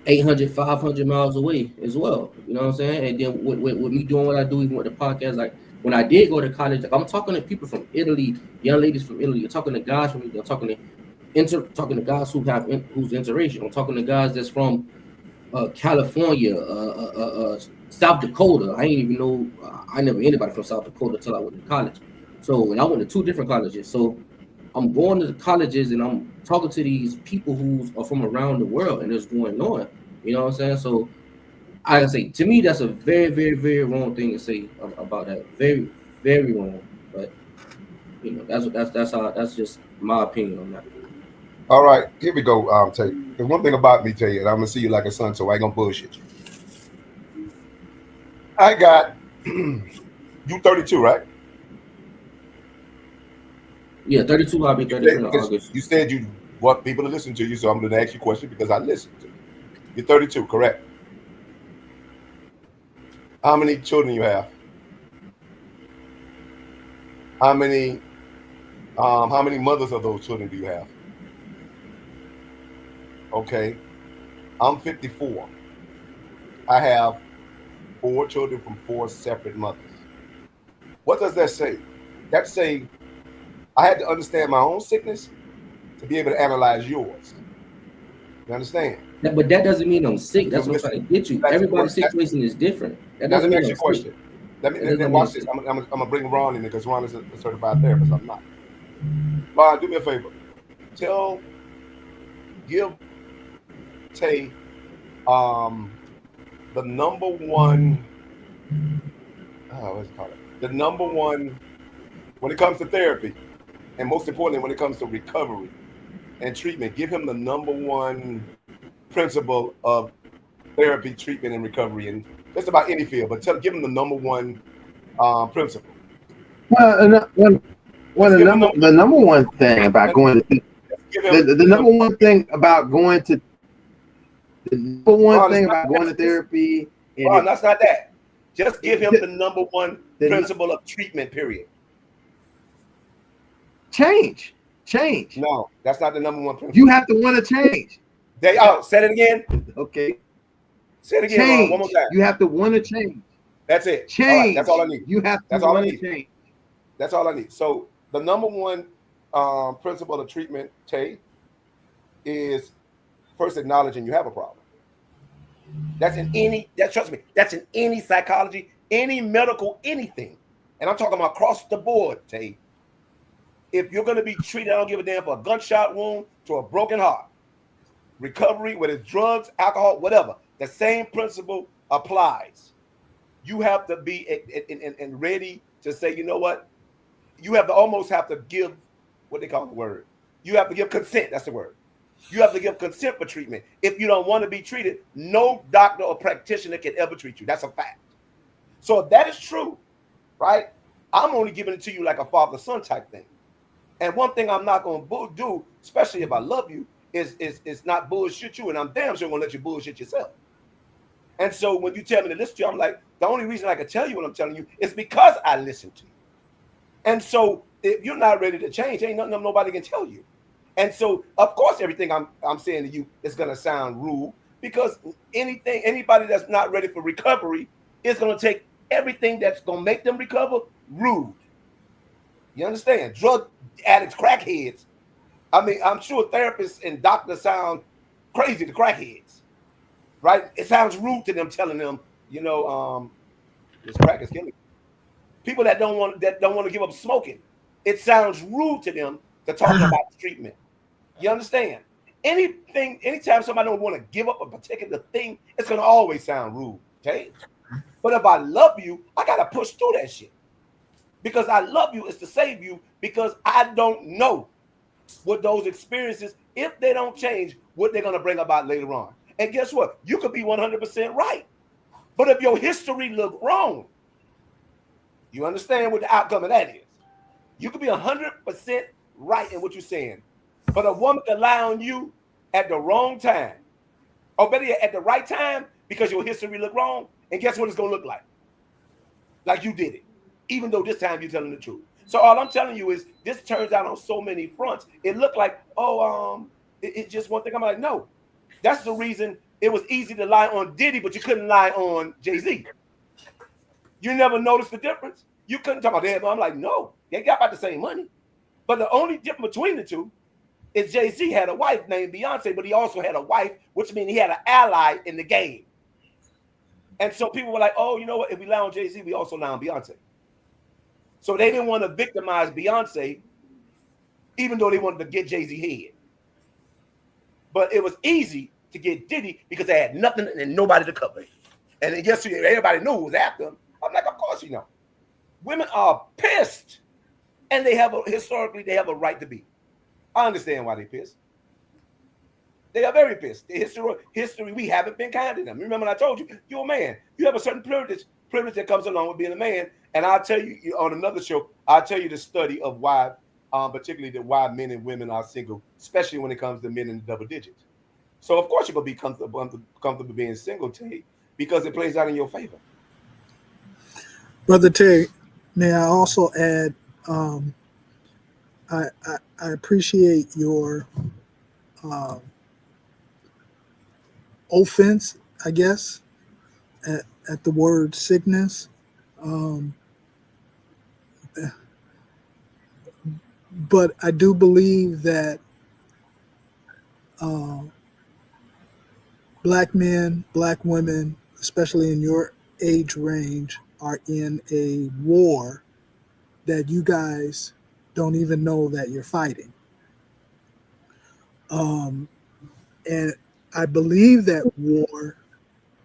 800, 500 miles away as well. You know what I'm saying? And then with me doing what I do, even with the podcast, like when I did go to college, like I'm talking to people from Italy, young ladies from Italy. I'm talking to guys from Italy. I'm talking to guys who's interracial. I'm talking to guys that's from California, South Dakota. I ain't even know. I never anybody from South Dakota until I went to college. So, and I went to 2 different colleges. So I'm going to the colleges and I'm talking to these people who are from around the world and it's going on. You know what I'm saying? So I say, to me, that's a very, very, very wrong thing to say about that. Very, very wrong. But you know, that's just my opinion on that. All right, here we go. Tay. There's one thing about me, Tay, and I'm gonna see you like a son, so I ain't gonna bullshit you. I got you 32, right? Yeah, 32. I'll be 33 in Because August. you said you want people to listen to you, so I'm gonna ask you a question because I listened to you. You're 32, correct? How many children you have? How many mothers of those children do you have? Okay, I'm 54. I have 4 children from 4 separate mothers. What does that say? That say I had to understand my own sickness to be able to analyze yours. You understand? But that doesn't mean I'm sick. That's what I'm trying to get you. That's Everybody's situation is different. That doesn't mean I'm sick. Question. Let me watch this. I'm gonna bring Ron in because Ron is a certified therapist. I'm not. Ron, do me a favor. Give Tay the number one. What's it called? The number one when it comes to therapy, and most importantly when it comes to recovery and treatment. Give him the number one principle of therapy, treatment, and recovery, and just about any field. But give him the number one principle. Well, the number one thing about going to the number one thing about going to the number one thing about going to therapy. Ron, that's not that. Just give him the number one principle of treatment. Period. Change. No, that's not the number one principle. You have to want to change. Said it again. Okay. Say it again, Ron, one more time. You have to want to change. That's it. Change. All right, that's all I need. You have to want to change. That's all I need. So the number one principle of treatment, Tay, is first acknowledging you have a problem. Trust me, that's in any psychology, any medical, anything. And I'm talking about across the board, Tay. If you're going to be treated, I don't give a damn, for a gunshot wound to a broken heart, recovery, whether it's drugs, alcohol, whatever, the same principle applies. You have to be and ready to say, you know what? You have to almost have to give what they call the word. You have to give consent. That's the word. You have to give consent for treatment. If you don't want to be treated, no doctor or practitioner can ever treat you. That's a fact. So if that is true, right, I'm only giving it to you like a father-son type thing. And one thing I'm not going to do, especially if I love you, is not bullshit you, and I'm damn sure going to let you bullshit yourself. And so when you tell me to listen to you, I'm like, the only reason I can tell you what I'm telling you is because I listen to you. And so if you're not ready to change, ain't nothing nobody can tell you. And so, of course, everything I'm saying to you is going to sound rude, because anybody that's not ready for recovery is going to take everything that's going to make them recover rude. You understand? Drug addicts, crackheads. I mean, I'm sure therapists and doctors sound crazy to crackheads, right? It sounds rude to them telling them, this crack is killing you. People that don't want to give up smoking, it sounds rude to them to talk about treatment. You understand? Anytime somebody don't want to give up a particular thing, it's going to always sound rude, okay? But if I love you, I got to push through that shit. Because I love you is to save you, because I don't know what those experiences, if they don't change, what they're going to bring about later on. And guess what? You could be 100% right. But if your history look wrong, you understand what the outcome of that is. You could be 100% right in what you're saying. But a woman can lie on you at the wrong time, or better yet, at the right time, because your history look wrong. And guess what it's going to look like? Like you did it, even though this time you're telling the truth. So all I'm telling you is this turns out on so many fronts. It looked like, it's just one thing. I'm like, no. That's the reason it was easy to lie on Diddy, but you couldn't lie on Jay-Z. You never noticed the difference? You couldn't talk about that. I'm like, no, they got about the same money. But the only difference between the two is Jay-Z had a wife named Beyonce, but he also had a wife, which means he had an ally in the game. And so people were like, oh, you know what? If we lie on Jay-Z, we also lie on Beyonce. So they didn't want to victimize Beyonce, even though they wanted to get Jay-Z head. But it was easy to get Diddy because they had nothing and nobody to cover it. And then guess who? Everybody knew who was after him. I'm like, of course you know. Women are pissed, and historically they have a right to be. I understand why they're pissed. They are very pissed. The history, we haven't been kind to them. Remember when I told you, you're a man. You have a certain privilege that comes along with being a man. And I'll tell you on another show, I'll tell you the study of why, particularly why men and women are single, especially when it comes to men in the double digits. So of course you're gonna be comfortable being single, Tay, because it plays out in your favor. Brother Terry, may I also add, I appreciate your offense, I guess, at the word sickness. But I do believe that Black men, Black women, especially in your age range, are in a war that you guys don't even know that you're fighting. And I believe that war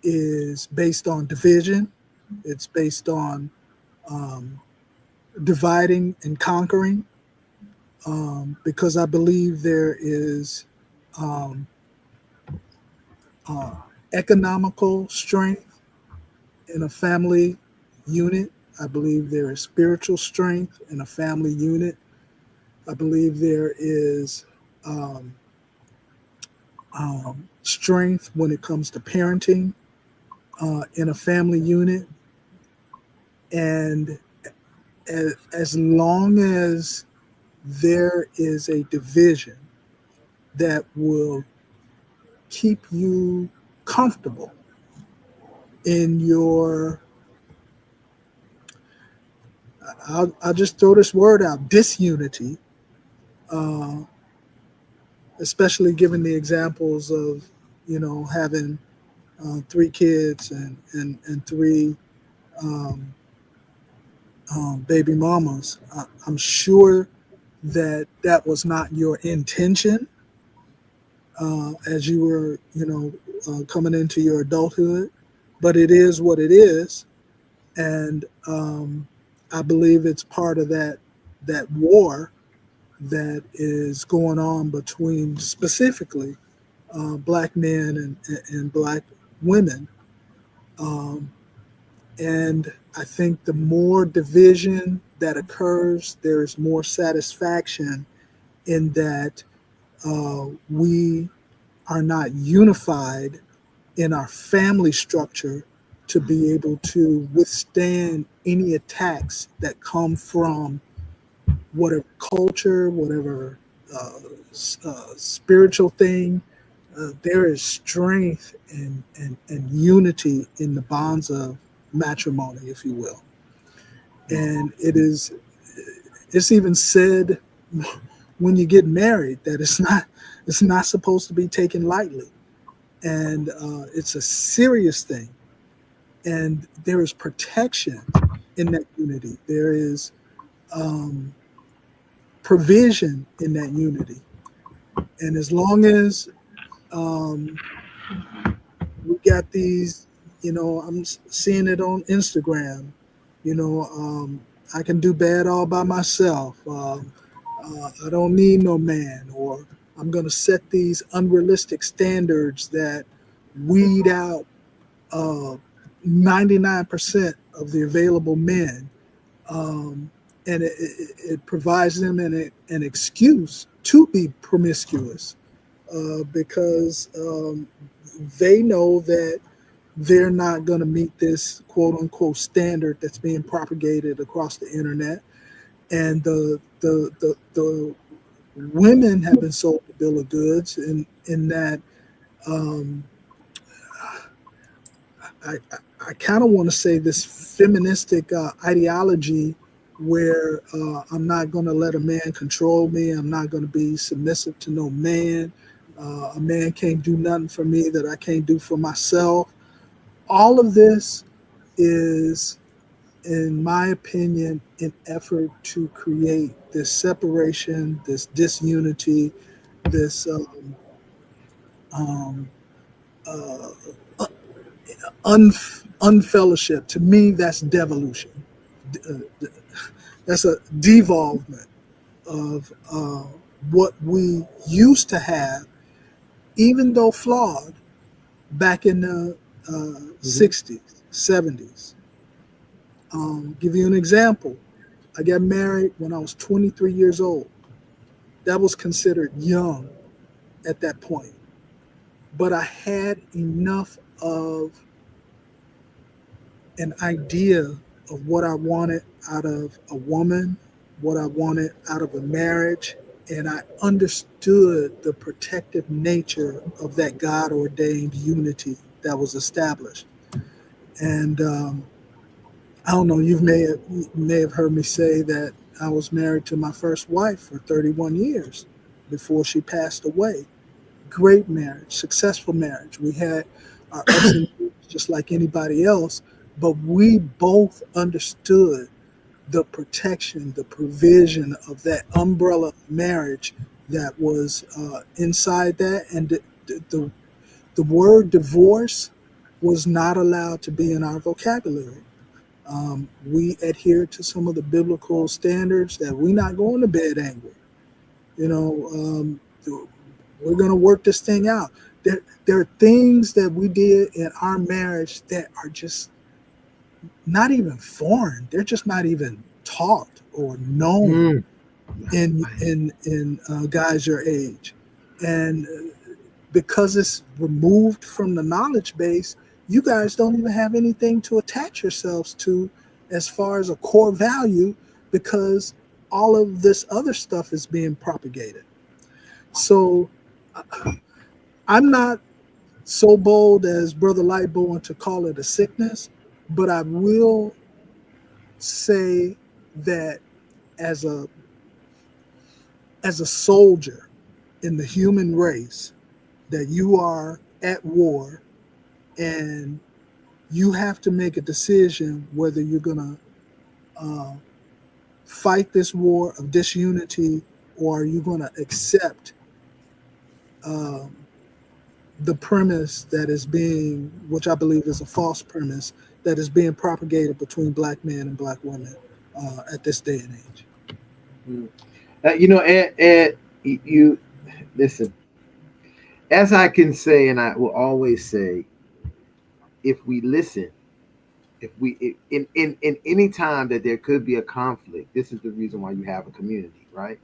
is based on division. It's based on dividing and conquering, because I believe there is economical strength in a family unit. I believe there is spiritual strength in a family unit. I believe there is strength when it comes to parenting in a family unit. And as long as there is a division that will keep you comfortable in your, I'll just throw this word out, disunity, especially given the examples of, having 3 kids and 3 baby mamas. I'm sure that was not your intention as you were, coming into your adulthood, but it is what it is. And I believe it's part of that war that is going on between specifically black men and black women. Um, and I think the more division that occurs, there is more satisfaction in that we are not unified in our family structure to be able to withstand any attacks that come from whatever culture, whatever spiritual thing. There is strength and unity in the bonds of matrimony, if you will. And it's even said when you get married that it's not supposed to be taken lightly. And it's a serious thing. And there is protection in that unity. There is provision in that unity. And as long as we got these, I'm seeing it on Instagram, I can do bad all by myself. I don't need no man, or I'm going to set these unrealistic standards that weed out 99% of the available men. And it provides them an excuse to be promiscuous because they know that they're not going to meet this quote unquote standard that's being propagated across the internet. And the women have been sold the bill of goods in that I kind of want to say this feministic ideology where I'm not going to let a man control me. I'm not going to be submissive to no man. A man can't do nothing for me that I can't do for myself. All of this is, in my opinion, an effort to create this separation, this disunity, this unfellowship. To me, that's devolution. That's a devolvement of what we used to have, even though flawed, back in the 60s, 70s. Give you an example. I got married when I was 23 years old. That was considered young at that point. But I had enough of an idea of what I wanted out of a woman, what I wanted out of a marriage, and I understood the protective nature of that God-ordained unity that was established. And I don't know, you may have heard me say that I was married to my first wife for 31 years before she passed away. Great marriage, successful marriage. We had our ups and downs just like anybody else, but we both understood the protection, the provision of that umbrella of marriage that was inside that. And the word divorce was not allowed to be in our vocabulary. We adhere to some of the biblical standards that we're not going to bed angry. We're going to work this thing out. There are things that we did in our marriage that are just not even foreign. They're just not even taught or known in guys your age. And because it's removed from the knowledge base, you guys don't even have anything to attach yourselves to as far as a core value, because all of this other stuff is being propagated. So I'm not so bold as Brother Lightborn to call it a sickness, but I will say that as a soldier in the human race, that you are at war and you have to make a decision whether you're going to fight this war of disunity, or are you going to accept the premise that is being, which I believe is a false premise, that is being propagated between black men and black women at this day and age. Ed, you listen. As I can say, and I will always say, if we listen, if we in any time that there could be a conflict, this is the reason why you have a community, right?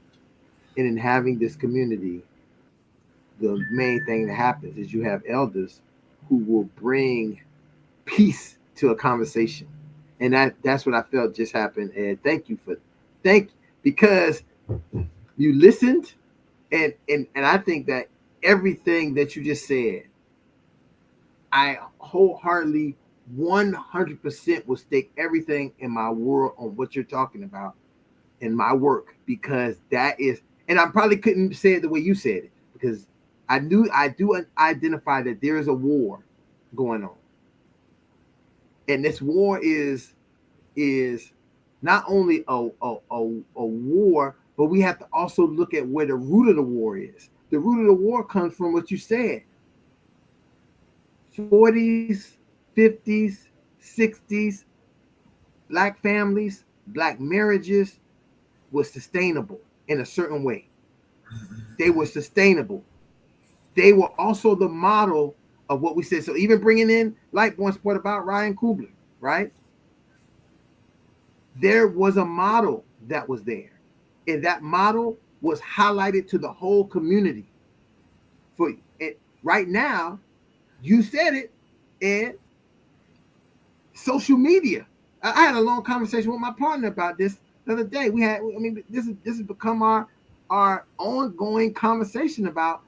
And in having this community, the main thing that happens is you have elders who will bring peace to a conversation, and that's what I felt just happened. And thank you, because you listened, and I think that everything that you just said, I wholeheartedly 100% will stake everything in my world on what you're talking about in my work, because that is, and I probably couldn't say it the way you said it, because I do identify that there is a war going on, and this war is not only a war, but we have to also look at where the root of the war is. The root of the war comes from what you said: 40s, 50s, 60s, black families, black marriages was sustainable in a certain way. They were sustainable. They were also the model of what we said. So even bringing in Lightborn's point about Ryan Coogler, right? There was a model that was there, and that model was highlighted to the whole community. For it right now, you said it, and social media. I had a long conversation with my partner about this the other day. This has become our ongoing conversation about,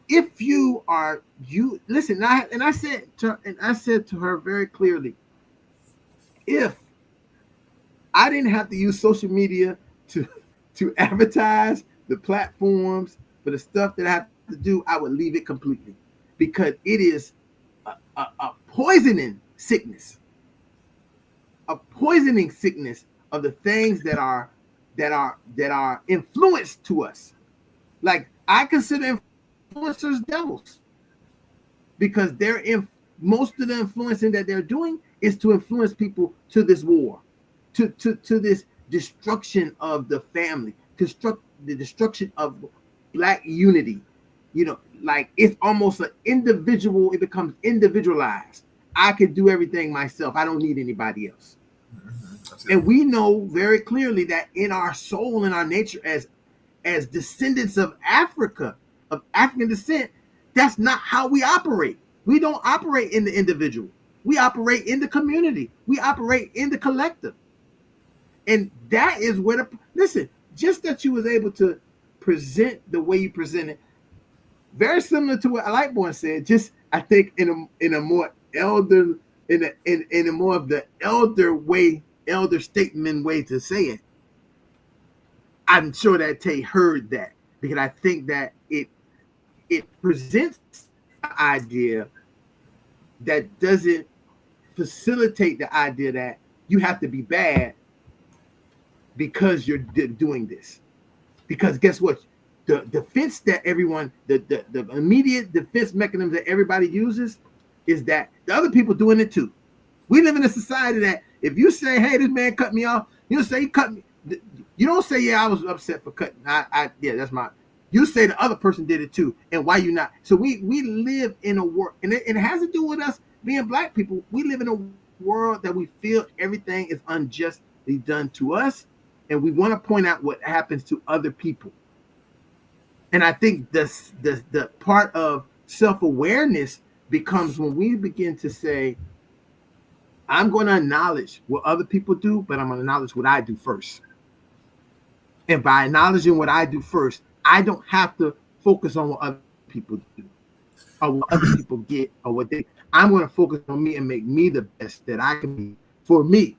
if you listen. I said to her very clearly, if I didn't have to use social media to advertise the platforms for the stuff that I have to do, I would leave it completely, because it is a poisoning sickness, of the things that are influenced to us. Like, I consider influencers devils, because most of the influencing that they're doing is to influence people to this war, to this destruction of the family, the destruction of black unity. Like, it's almost it becomes individualized. I can do everything myself. I don't need anybody else. And we know very clearly that in our soul, in our nature, as descendants of Africa, of African descent, that's not how we operate. We don't operate in the individual. We operate in the community. We operate in the collective. And that is where listen, just that you was able to present the way you presented, very similar to what Lightborn said, just I think in a more elder, in a more of the elder statesman way to say it. I'm sure that Tay heard that, because I think that it presents an idea that doesn't facilitate the idea that you have to be bad because you're doing this. Because guess what? The defense that the immediate defense mechanism that everybody uses is that the other people doing it too. We live in a society that if you say, "Hey, this man cut me off," you don't say he cut me. You don't say, "Yeah, I was upset for cutting." Yeah, that's my. You say the other person did it too, and why you not? So we live in a world, and it has to do with us being black people. We live in a world that we feel everything is unjustly done to us, and we want to point out what happens to other people. And I think the part of self-awareness becomes when we begin to say, I'm going to acknowledge what other people do, but I'm going to acknowledge what I do first. And by acknowledging what I do first, I don't have to focus on what other people do or what other people get or what they. I'm going to focus on me and make me the best that I can be for me.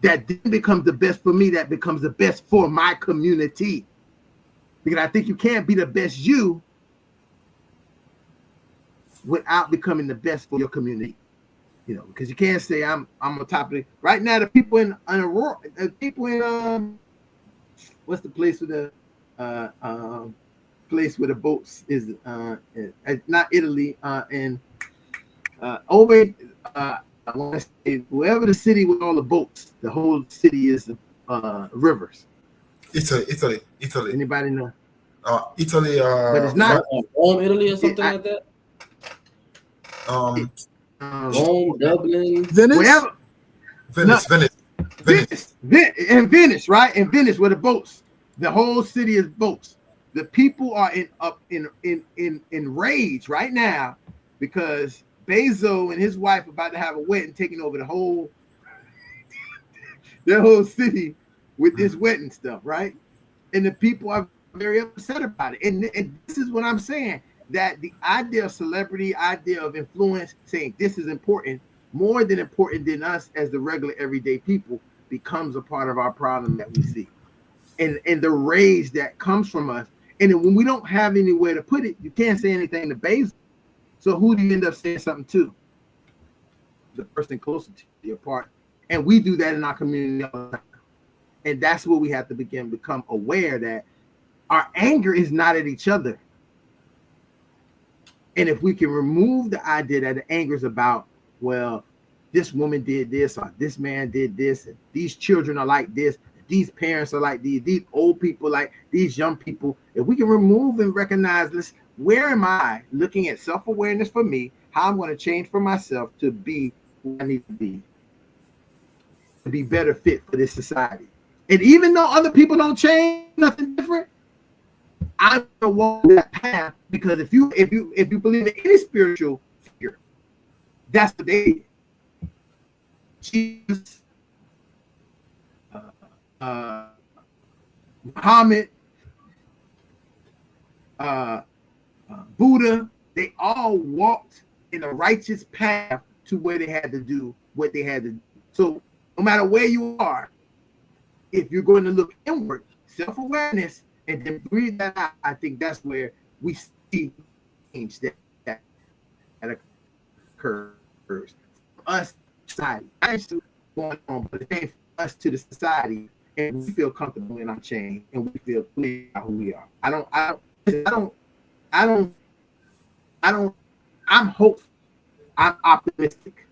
That then becomes the best for me. That becomes the best for my community. Because I think you can't be the best you without becoming the best for your community. Because you can't say I'm on top of it. Right now, the people in Aurora, people in what's the place with the place where the boats is? Not Italy, and over. I want to say wherever the city with all the boats, the whole city is rivers. Italy. Anybody know? Italy. But it's not Rome, Italy, or something I- like that. um, Rome, Dublin. Venice. wherever. Venice. In Venice, right? In Venice, where the boats, the whole city is boats. The people are in rage right now because Bezos and his wife are about to have a wedding, taking over their whole city with this wedding stuff, right? And the people are very upset about it. And this is what I'm saying, that the idea of celebrity, idea of influence, saying this is important, more than important than us as the regular everyday people, becomes a part of our problem that we see. And the rage that comes from us. And then when we don't have anywhere to put it, you can't say anything to Bezos. So who do you end up saying something to? The person closer to your partner. And we do that in our community all the time. And that's what we have to become aware that our anger is not at each other. And if we can remove the idea that the anger is about, well, this woman did this, or this man did this, and these children are like this, these parents are like these old people like these young people. If we can remove and recognize this, where am I looking at self-awareness for me, how I'm going to change for myself to be who I need to be better fit for this society. And even though other people don't change, nothing different, I'm gonna walk that path, because if you believe in any spiritual figure, that's what they did. Jesus, Muhammad, Buddha, they all walked in a righteous path to where they had to do what they had to do. So no matter where you are, if you're going to look inward, self-awareness, and then breathe that out, I think that's where we see change that occurs. For us, society, I ain't still going on, but it ain't for us to the society, and we feel comfortable in our change, and we feel clear about who we are. I'm hopeful. I'm optimistic.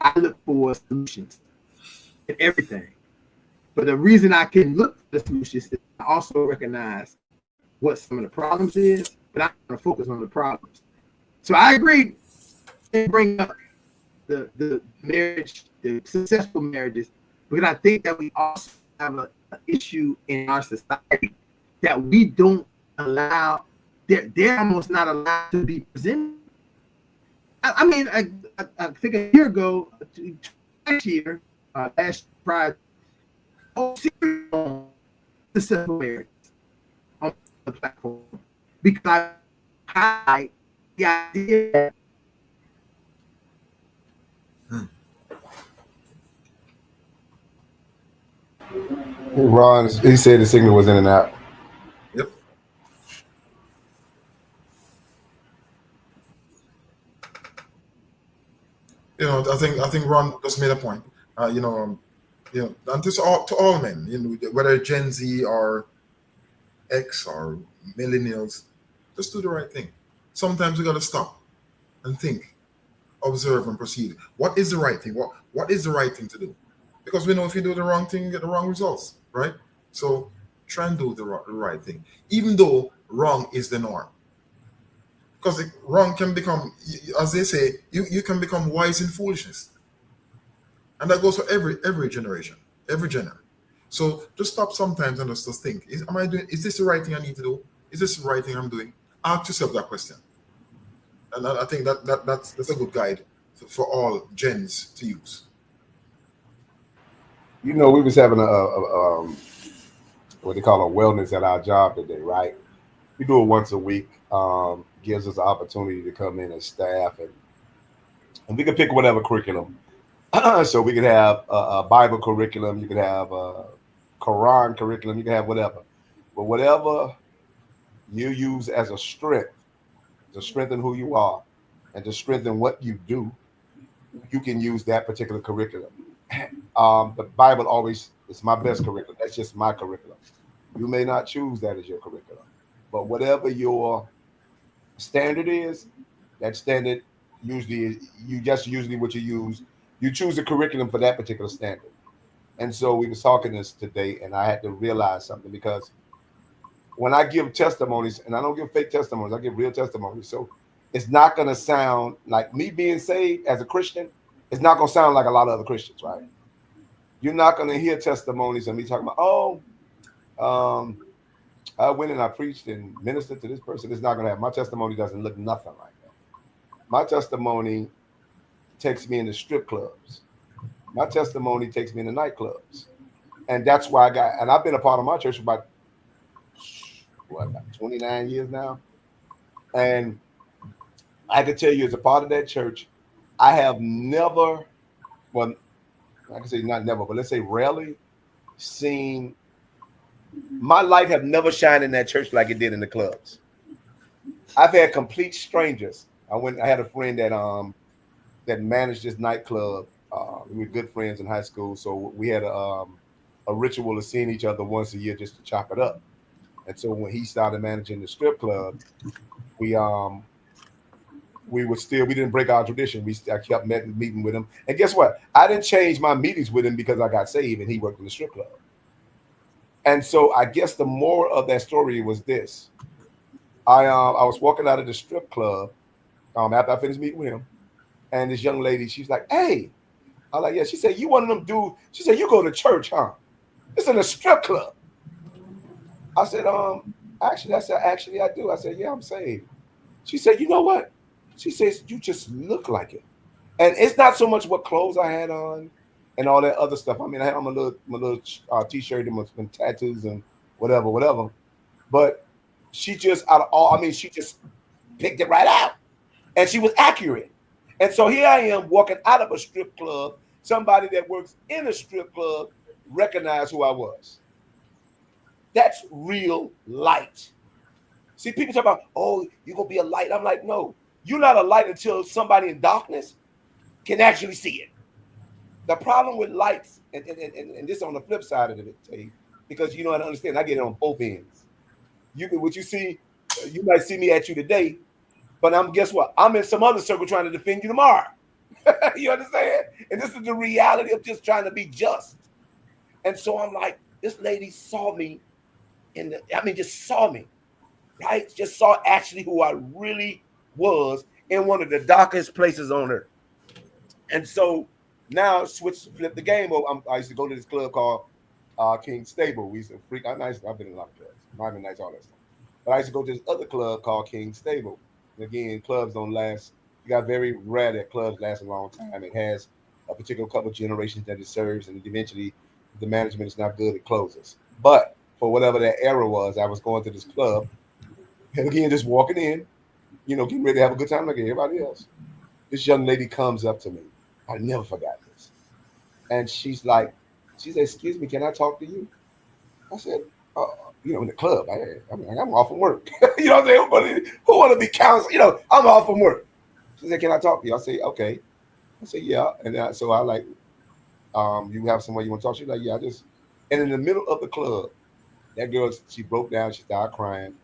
I look for solutions in everything. But the reason I can look for the solutions is I also recognize what some of the problems is, but I'm going to focus on the problems. So I agree and bring up the marriage, the successful marriages, because I think that we also have an issue in our society that we don't allow, they're almost not allowed to be presented. I mean, I think a year ago, last Friday, the separate on the platform, because I highlight the idea. Ron, he said the signal was in and out. Yep. I think Ron just made a point. And to all men, whether Gen Z or X or millennials, just do the right thing. Sometimes we got to stop and think, observe, and proceed. What is the right thing? What is the right thing to do? Because we know if you do the wrong thing, you get the wrong results, right? So try and do the right thing, even though wrong is the norm. Because wrong can become, as they say, you can become wise in foolishness. And that goes for every generation, every genre. So just stop sometimes and just think, is this the right thing I need to do? Is this the right thing I'm doing? Ask yourself that question. And I think that's a good guide for all gens to use. We was having a what they call a wellness at our job today, right? We do it once a week. Gives us the opportunity to come in as staff, and we can pick whatever curriculum. So we could have a Bible curriculum, you could have a Quran curriculum, you can have whatever. But whatever you use as a strength to strengthen who you are and to strengthen what you do, you can use that particular curriculum. The Bible always is my best curriculum. That's just my curriculum. You may not choose that as your curriculum, but whatever your standard is, that standard usually what you use. You choose a curriculum for that particular standard. And so we was talking this today, and I had to realize something, because when I give testimonies, and I don't give fake testimonies, I give real testimonies. So it's not going to sound like me being saved as a Christian. It's not going to sound like a lot of other Christians, right? You're not going to hear testimonies of me talking about, I went and I preached and ministered to this person. It's not going to have. My testimony doesn't look nothing like that. My testimony takes me into strip clubs. My testimony takes me into nightclubs. And that's why and I've been a part of my church for about 29 years now. And I can tell you, as a part of that church, I have never, well, I can say not never, but let's say rarely seen, my light have never shined in that church like it did in the clubs. I've had complete strangers. I had a friend that managed this nightclub. We were good friends in high school, so we had a ritual of seeing each other once a year just to chop it up. And so when he started managing the strip club, we didn't break our tradition. I kept meeting with him. And guess what? I didn't change my meetings with him because I got saved and he worked in the strip club. And so I guess the moral of that story was this. I was walking out of the strip club after I finished meeting with him. And this young lady, she's like, "Hey." I'm like, "Yeah." She said, "You one of them dudes." She said, "You go to church, huh?" It's in a strip club. I said, actually I do. I said, "Yeah, I'm saved." She said, "You know what?" She says, "You just look like it." And it's not so much what clothes I had on and all that other stuff. I mean, I had on my little t-shirt and my tattoos and whatever. But she just she just picked it right out. And she was accurate. And so here I am walking out of a strip club. Somebody that works in a strip club recognized who I was. That's real light. See, people talk about, "Oh, you're going to be a light." I'm like, no, you're not a light until somebody in darkness can actually see it. The problem with lights, and this on the flip side of it, Tate, because you know, I understand, I get it on both ends. What you see, you might see me at you today, but guess what? I'm in some other circle trying to defend you tomorrow. You understand? And this is the reality of just trying to be just. And so I'm like, this lady saw me just saw me, right? Just saw actually who I really was in one of the darkest places on earth. And so now flip the game over. I used to go to this club called King Stable. We used to freak. I've been in a lot of clubs. Miami Nights, all that stuff. But I used to go to this other club called King Stable. And again, clubs don't last. You got very rare that clubs last a long time. It has a particular couple of generations that it serves, and eventually the management is not good, it closes. But for whatever that era was, I was going to this club, and again, just walking in, getting ready to have a good time like everybody else. This young lady comes up to me. I never forgot this. And she said, "Excuse me, can I talk to you?" I said, in the club, I'm off from work. You know what I'm saying? Who want to be counseled? I'm off from work. She said, "Can I talk to you?" I say, "Okay." I say, "Yeah." And so I like, "You have somewhere you want to talk?" She's like, "Yeah, And in the middle of the club, that girl, she broke down. She started crying.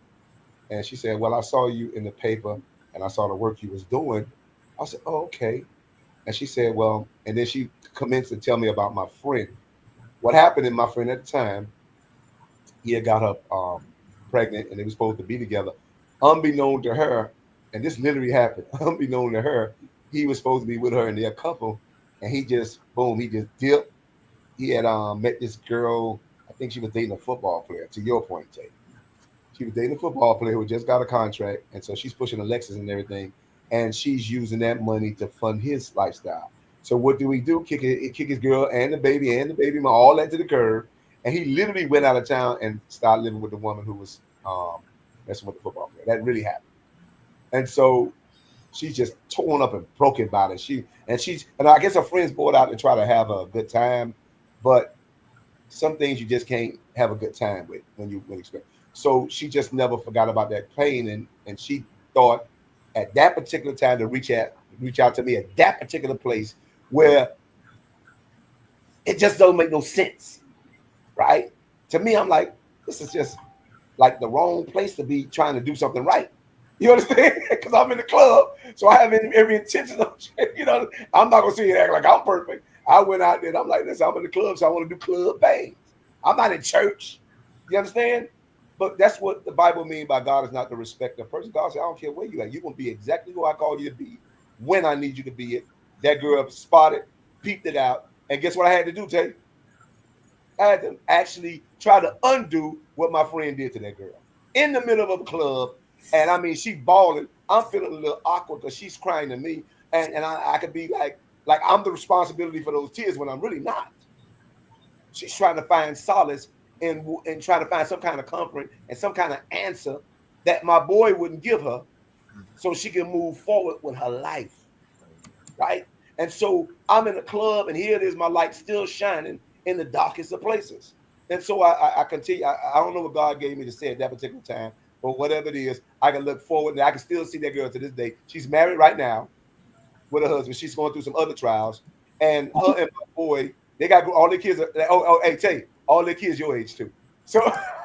And she said, "Well, I saw you in the paper and I saw the work you was doing." I said, "Oh, okay." And she said, "Well," and then she commenced to tell me about my friend. What happened in my friend at the time, he had got her pregnant and they were supposed to be together. Unbeknown to her, and this literally happened, unbeknown to her, he was supposed to be with her and they're a couple, and he just dipped. He had met this girl, I think she was dating a football player, to your point, Tate. She was dating a football player who just got a contract, and so she's pushing a Lexus and everything, and she's using that money to fund his lifestyle. So what do we do? Kick his girl and the baby mom, all that to the curb, and he literally went out of town and started living with the woman who was messing with the football player. That really happened. And so she's just torn up and broken by it. And I guess her friends brought out to try to have a good time, but some things you just can't have a good time with when you expect. So she just never forgot about that pain, and she thought at that particular time to reach out to me at that particular place where it just doesn't make no sense, right? To me, I'm like, this is just like the wrong place to be trying to do something right. You understand? Because I'm in the club, so I have every intention of, I'm not gonna sit here and act like I'm perfect. I went out there and I'm like, listen, I'm in the club, so I want to do club things. I'm not in church. You understand? But that's what the Bible means by God is not to respect the person. God said, I don't care where you at. You're going to be exactly who I called you to be when I need you to be it. That girl spotted, peeped it out. And guess what I had to do, Tay? I had to actually try to undo what my friend did to that girl in the middle of a club. And I mean, she bawling. I'm feeling a little awkward because she's crying to me. And I could be like I'm the responsibility for those tears when I'm really not. She's trying to find solace and trying to find some kind of comfort and some kind of answer that my boy wouldn't give her so she can move forward with her life, right? And so I'm in a club and here it is, my light still shining in the darkest of places. And so I continue. I don't know what God gave me to say at that particular time, but whatever it is, I can look forward and I can still see that girl to this day. She's married right now with her husband. She's going through some other trials. And her and my boy, they got all their kids. Hey, Tay, all their kids your age too. So,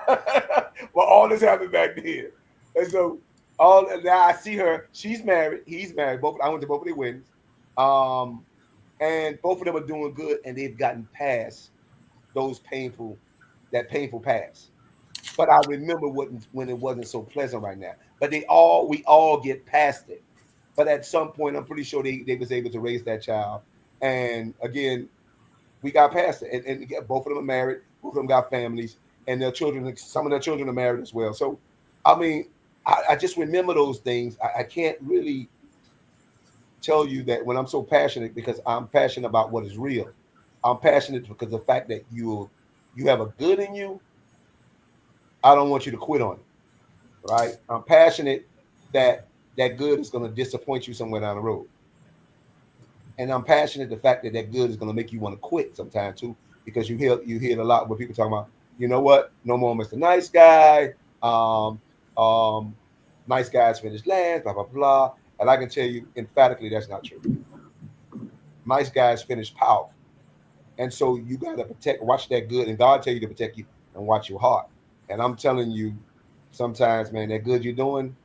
well, all this happened back then. And so, now I see her. She's married. He's married. I went to both of their weddings. And both of them are doing good, and they've gotten past that painful past. But I remember when it wasn't so pleasant right now. But we all get past it. But at some point, I'm pretty sure they was able to raise that child. And again, we got past it. And both of them are married. Both of them got families. And their children, some of their children are married as well. So, I mean, I just remember those things. I can't really tell you that when I'm so passionate, because I'm passionate about what is real. I'm passionate because the fact that you have a good in you, I don't want you to quit on it, right? I'm passionate that good is going to disappoint you somewhere down the road. And I'm passionate the fact that good is going to make you want to quit sometime too, because you hear it a lot where people talking about, you know what, no more Mr. Nice Guy, nice guys finish last, blah, blah, blah. And I can tell you emphatically that's not true. Nice guys finish powerful. And so you got to watch that good, and God tell you to protect you and watch your heart. And I'm telling you, sometimes, man, that good you're doing,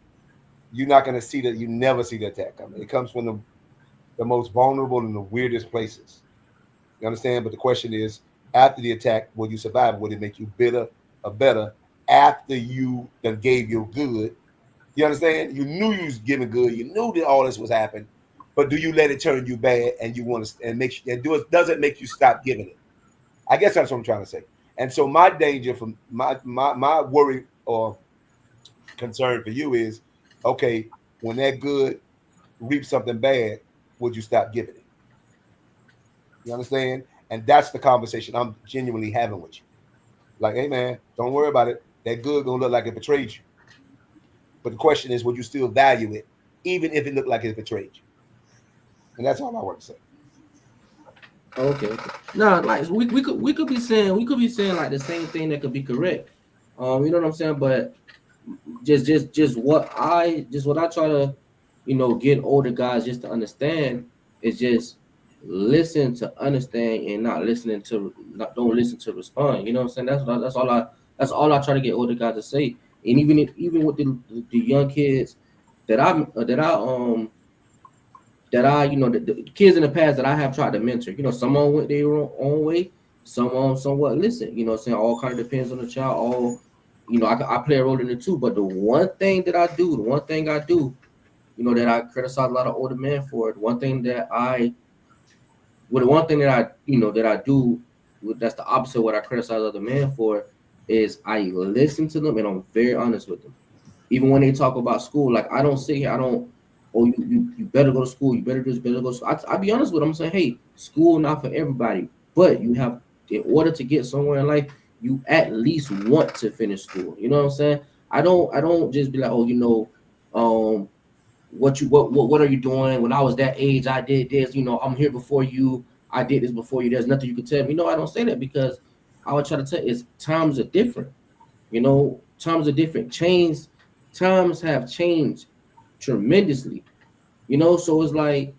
you're not going to see that. You never see the attack coming. It comes from the most vulnerable and the weirdest places. You understand? But the question is, after the attack, will you survive? Will it make you bitter or better after you done gave your good? You understand? You knew you was giving good. You knew that all this was happening. But do you let it turn you bad and you want to and does it make you stop giving it? I guess that's what I'm trying to say. And so my danger from my worry or concern for you is, okay, when that good reaps something bad, would you stop giving it? You understand? And that's the conversation I'm genuinely having with you. Like, hey man, don't worry about it. That good gonna look like it betrayed you. But the question is, would you still value it, even if it looked like it betrayed you? And that's all I want to say. Okay. No, like we could be saying like the same thing that could be correct. You know what I'm saying? But just what I try to, get older guys just to understand is just listen to understand and don't listen to respond. You know what I'm saying? That's all I try to get older guys to say. And even with the young kids that the kids in the past that I have tried to mentor, some on went their own way, some on somewhat listen, saying all kind of depends on the child. All, I play a role in it too. But the one thing I do, that I criticize a lot of older men for, the one thing that I do, that's the opposite of what I criticize other men for, is I listen to them and I'm very honest with them. Even when they talk about school, like I don't sit here, you better go to school, you better do this, better go to school. I'll be honest with them. I'm saying, hey, school not for everybody, but you have, in order to get somewhere in life, you at least want to finish school. You know what I'm saying? I don't just be like, what are you doing? When I was that age, I did this, I'm here before you, I did this before you, there's nothing you can tell me. No, I don't say that, because I would try to tell is times are different. Times are different. Times have changed tremendously. So it's like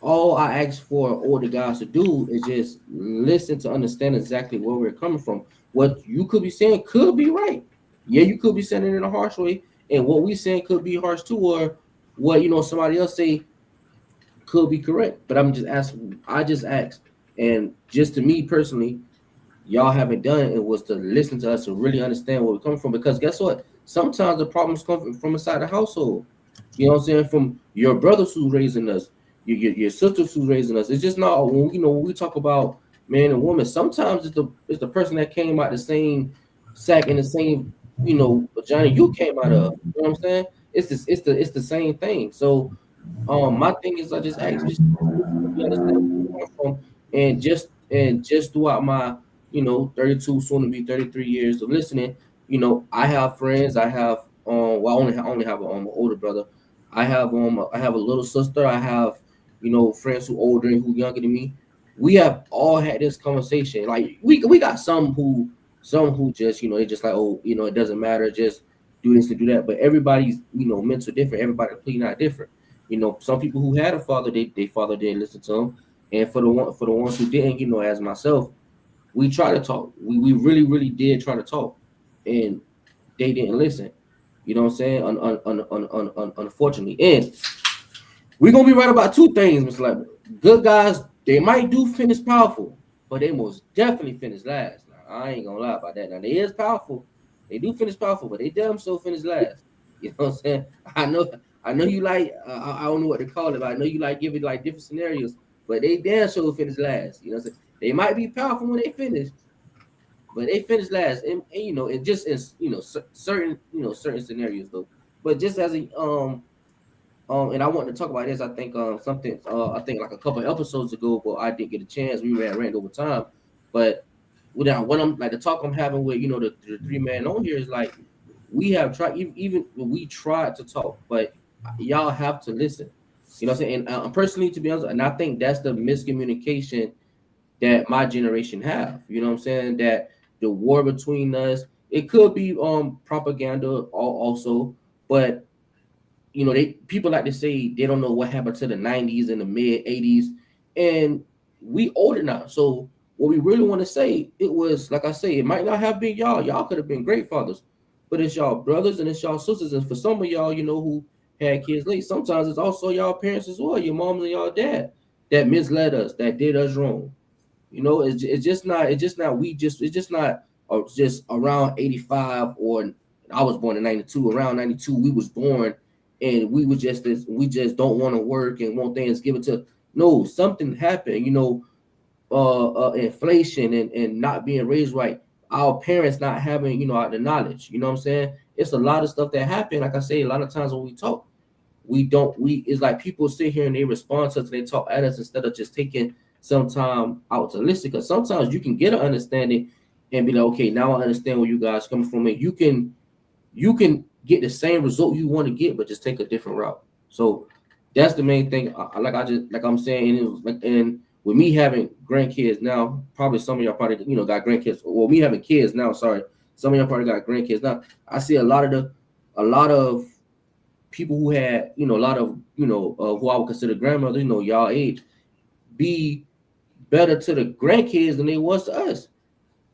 all I ask for older guys to do is just listen to understand exactly where we're coming from. What you could be saying could be right. Yeah, you could be saying it in a harsh way, and what we saying could be harsh too, or what somebody else say could be correct. But I just ask, And just to me personally, y'all haven't done it was to listen to us and really understand where we're coming from. Because guess what? Sometimes the problems come from inside the household. You know what I'm saying? From your brothers who's raising us, your sisters who's raising us. It's just not when when we talk about man and woman. Sometimes it's the person that came out the same sack in the same vagina you came out of. You know what I'm saying? It's the same thing. So my thing is I just ask just really understand where you're coming from, and just throughout my 32 soon to be 33 years of listening, I have friends. I have well, I only have an older brother. I have a little sister. I have friends who older and who younger than me. We have all had this conversation. Like we got some who just they just like, oh, it doesn't matter, just do this to do that. But everybody's mental different. Everybody completely not different. Some people who had a father, they father didn't listen to them, and for the ones who didn't, as myself, we try to talk. We really really did try to talk, and they didn't listen. You know what I'm saying? Unfortunately, and we're gonna be right about two things, Mr. Lambert. Good guys, they might do finish powerful, but they most definitely finish last. Now, I ain't gonna lie about that. Now they is powerful, they do finish powerful, but they damn so finish last. You know what I'm saying? I know you like I don't know what to call it, but I know you like giving like different scenarios, but they damn sure finish last. You know what I'm saying? They might be powerful when they finish, but they finish last, and just in certain certain scenarios though. But just as a and I wanted to talk about this. I think something I think like a couple of episodes ago, but I didn't get a chance. We ran over time, but what I'm like the talk I'm having with the three man on here is like we have tried even when we tried to talk, but y'all have to listen. You know what I'm saying? And personally, to be honest, and I think that's the miscommunication that my generation have. You know what I'm saying? That the war between us, it could be propaganda also, but they people like to say they don't know what happened to the 90s and the mid 80s, and we older now. So what we really want to say, it was like I say, it might not have been y'all. Y'all could have been great fathers, but it's y'all brothers and it's y'all sisters, and for some of y'all, who had kids late, sometimes it's also y'all parents as well, your moms and y'all dad that misled us, that did us wrong. It's just not it's just not just around 85, or I was born in 92, around 92 we was born, and we just don't want to work and want things given to. No, something happened, inflation and not being raised right, our parents not having the knowledge. You know what I'm saying? It's a lot of stuff that happened. Like I say, a lot of times when we talk, we it's like people sit here and they respond to us, they talk at us instead of just taking some time out to listen. Because sometimes you can get an understanding and be like, okay, now I understand where you guys coming from, and you can get the same result you want to get, but just take a different route. So that's the main thing. Like I'm saying, it was like, and with me having grandkids now, probably some of y'all probably got grandkids. Well, me having kids now, sorry, some of y'all probably got grandkids now. I see a lot of people who had a lot of who I would consider grandmothers, y'all age, be better to the grandkids than they was to us.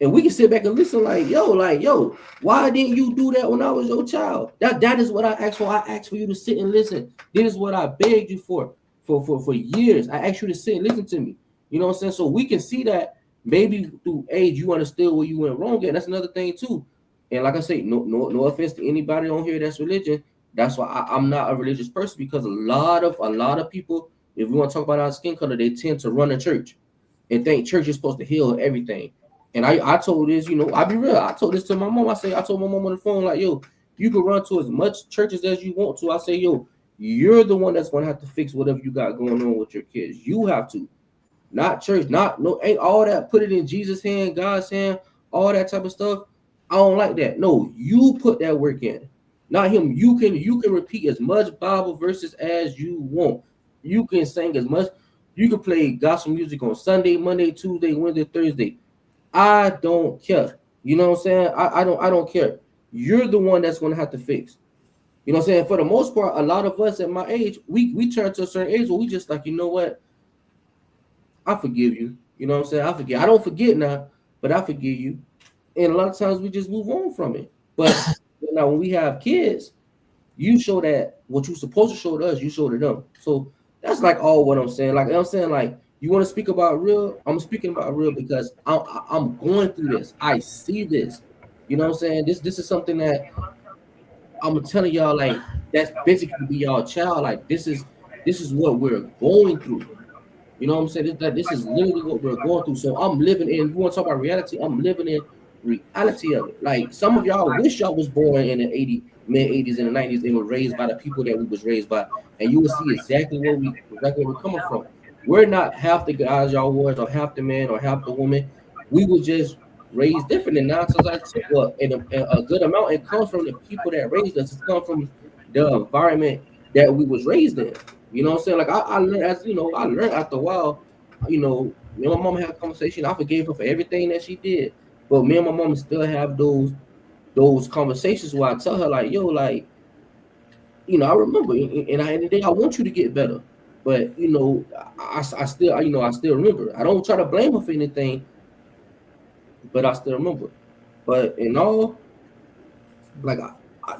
And we can sit back and listen like, yo, why didn't you do that when I was your child? That is what I asked for. I asked for you to sit and listen. This is what I begged you for years. I asked you to sit and listen to me. You know what I'm saying? So we can see that maybe through age you understood where you went wrong. And that's another thing too. And like I say, no offense to anybody on here that's religion. That's why I'm not a religious person, because a lot of people, if we want to talk about our skin color, they tend to run a church and think church is supposed to heal everything. And I told this, I'll be real. I told this to my mom. I told my mom on the phone, like, yo, you can run to as much churches as you want to. I say, yo, you're the one that's going to have to fix whatever you got going on with your kids. You have to, not church, ain't all that. Put it in Jesus' hand, God's hand, all that type of stuff. I don't like that. No, you put that work in, not him. You can repeat as much Bible verses as you want. You can sing as much. You can play gospel music on Sunday, Monday, Tuesday, Wednesday, Thursday. I don't care. You know what I'm saying? I don't care. You're the one that's going to have to fix. You know what I'm saying? For the most part, a lot of us at my age, we turn to a certain age where we just like, you know what? I forgive you. You know what I'm saying? I forget. I don't forget now, but I forgive you. And a lot of times we just move on from it. But now when we have kids, you show that what you're supposed to show to us, you show to them. So that's like all what I'm saying. Like I'm saying, like You want to speak about real? I'm speaking about real because I'm going through this. I see this. You know what I'm saying? This is something that I'm telling y'all, like, that's basically be y'all child. Like, this is what we're going through. You know what I'm saying? This is literally what we're going through. So I'm living in. You want to talk about reality? I'm living in reality of it. Like, some of y'all wish y'all was born in the mid 80s and the 90s and were raised by the people that we was raised by, and you will see exactly where we're coming from. We're not half the guys y'all was, or half the men, or half the women. We were just raised different. And now, since I said, well, a good amount, it comes from the people that raised us. It's come from the environment that we was raised in. You know what I'm saying? Like, I learned, as you know, I learned after a while. Me and my mom had a conversation. I forgave her for everything that she did, but me and my mom still have those conversations where I tell her, like, yo, like, I remember, and then I want you to get better. But I still, I still remember. I don't try to blame her for anything, but I still remember. But in all, like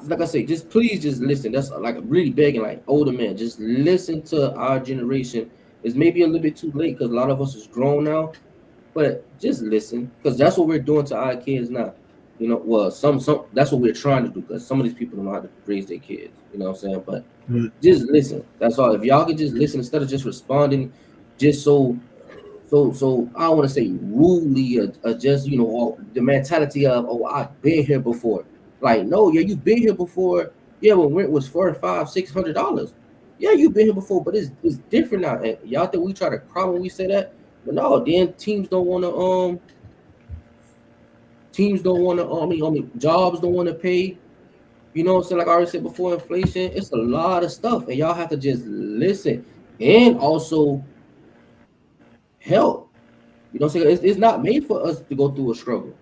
like I say, just please just listen. That's like really begging, like older men, just listen to our generation. It's maybe a little bit too late because a lot of us is grown now, but just listen because that's what we're doing to our kids now. Well, some that's what we're trying to do because some of these people don't know how to raise their kids. You know what I'm saying? But just listen. That's all. If y'all could just listen instead of just responding, just so I don't want to say rudely or just the mentality of, oh, I've been here before. Like, no, yeah, you've been here before. Yeah, when rent was $400, $500, $600. Yeah, you've been here before, but it's different now. And y'all think we try to cry when we say that, but no, then teams don't want to jobs don't want to pay. You know what I'm saying? Like I already said before, inflation, it's a lot of stuff, and y'all have to just listen and also help. You know what I'm saying? It's not made for us to go through a struggle.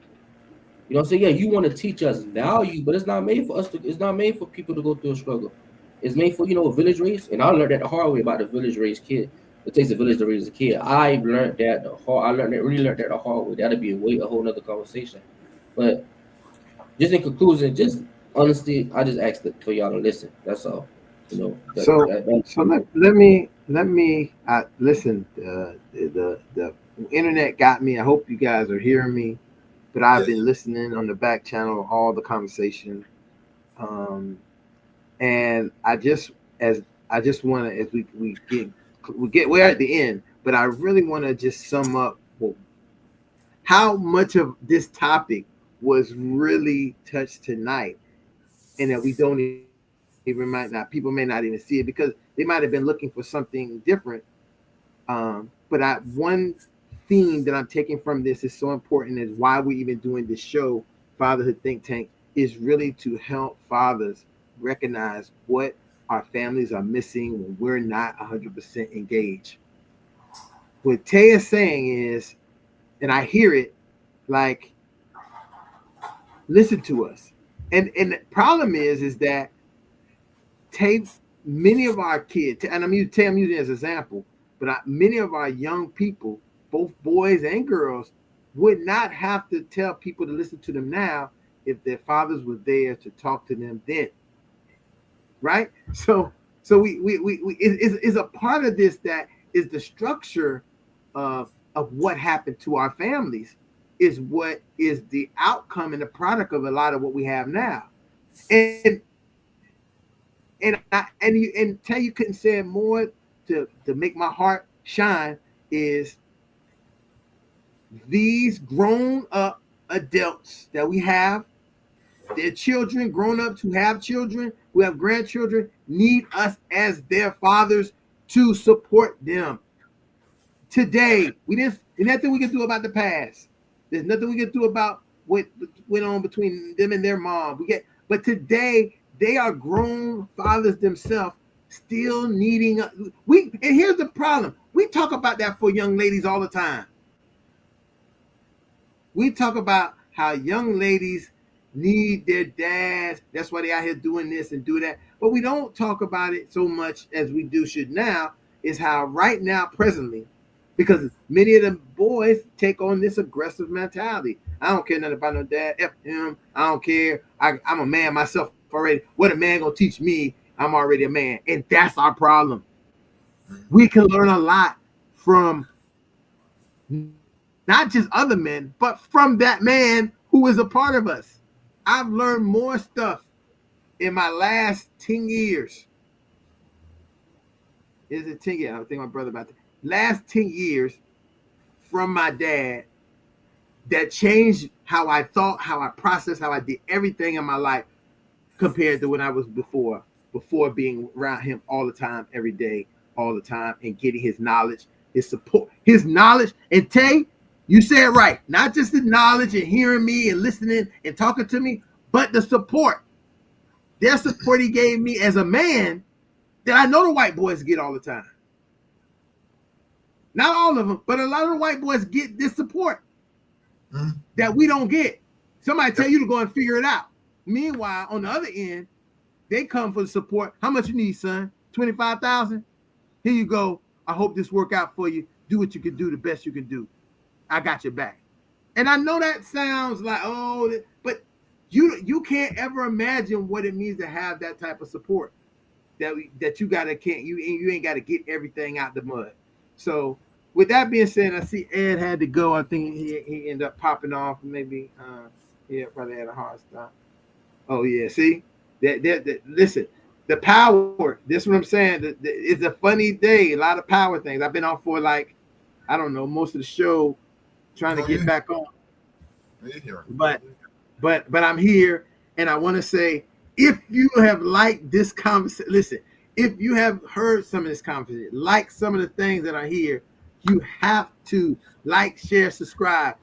You know what I'm saying? Yeah, you want to teach us value, but it's not made for it's not made for people to go through a struggle. It's made for, a village race. And I learned that the hard way about the village race kid. It takes a village to raise a kid. I really learned that the hard way. That'd be a whole nother conversation. But just in conclusion, just honestly, I just asked for y'all to listen. That's all. So let me listen. The internet got me. I hope you guys are hearing me, but I've been listening on the back channel all the conversation, and I just want to, as we're at the end, but I really want to just sum up how much of this topic was really touched tonight, and that we don't even people may not even see it because they might have been looking for something different. But one theme that I'm taking from this is so important is why we're even doing this show, Fatherhood Think Tank, is really to help fathers recognize what our families are missing when we're not 100% engaged. What Tay is saying is, and I hear it, like, listen to us. And the problem is that Tay, many of our kids, and I'm using it as an example, but many of our young people, both boys and girls, would not have to tell people to listen to them now if their fathers were there to talk to them then, right? So we is a part of this that is the structure of what happened to our families is what is the outcome and the product of a lot of what we have now. And tell you couldn't say it more to make my heart shine is these grown up adults that we have, their children, grown ups who have children, who have grandchildren, need us as their fathers to support them. Today, there's nothing we can do about the past. There's nothing we can do about what went on between them and their mom. But today they are grown fathers themselves, still needing us. And here's the problem: we talk about that for young ladies all the time. We talk about how young ladies need their dads. That's why they out here doing this and do that. But we don't talk about it so much as we should now. Is how right now, presently, because many of the boys take on this aggressive mentality. I don't care nothing about no dad. F him. I don't care. I'm a man myself already. What a man gonna teach me? I'm already a man, and that's our problem. We can learn a lot from not just other men, but from that man who is a part of us. I've learned more stuff in my last 10 years. Is it 10 years? I think my brother about that. Last 10 years from my dad that changed how I thought, how I processed, how I did everything in my life compared to when I was before being around him all the time, every day, all the time, and getting his knowledge, his support, his knowledge. And Tay, you said it right. Not just the knowledge and hearing me and listening and talking to me, but the support. Their support he gave me as a man that I know the white boys get all the time. Not all of them, but a lot of the white boys get this support that we don't get. Somebody tell you to go and figure it out. Meanwhile, on the other end, they come for the support. How much you need, son? 25,000? Here you go. I hope this work out for you. Do what you can do, the best you can do. I got your back. And I know that sounds like, oh, but you can't ever imagine what it means to have that type of support. That you gotta can't you ain't gotta get everything out the mud. So with that being said, I see Ed had to go. I think he ended up popping off. Maybe probably had a hard stop. Oh yeah, see that listen, the power. This is what I'm saying. It's a funny day. A lot of power things. I've been on for like I don't know most of the show, trying to get back on. But I'm here, and I want to say, if you have liked this conversation, listen. If you have heard some of this conversation, like some of the things that are here, you have to like, share, subscribe.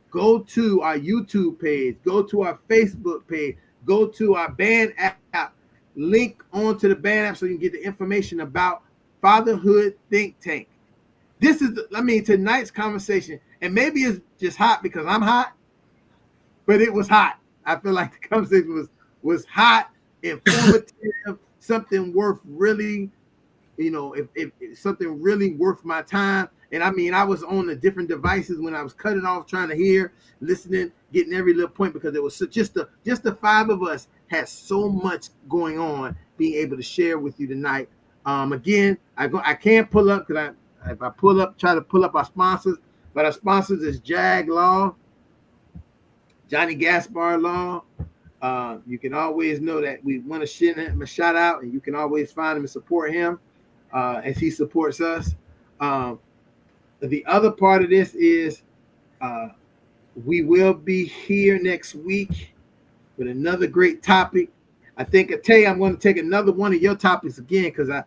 Go to our YouTube page. Go to our Facebook page. Go to our band app. Link onto the band app so you can get the information about Fatherhood Think Tank. This is, tonight's conversation, and maybe it's just hot because I'm hot, but it was hot. I feel like the conversation was hot, informative, something worth really, if something really worth my time. And I was on the different devices when I was cutting off, trying to hear, listening, getting every little point, because it was just the five of us had so much going on, being able to share with you tonight. Again, I can't pull up because if I try to pull up our sponsors, but our sponsors is Jag Law, Johnny Gaspar Law. You can always know that we want to send him a shout out, and you can always find him and support him as he supports us. The other part of this is we will be here next week with another great topic. I think, Tay, I'm going to take another one of your topics again, because I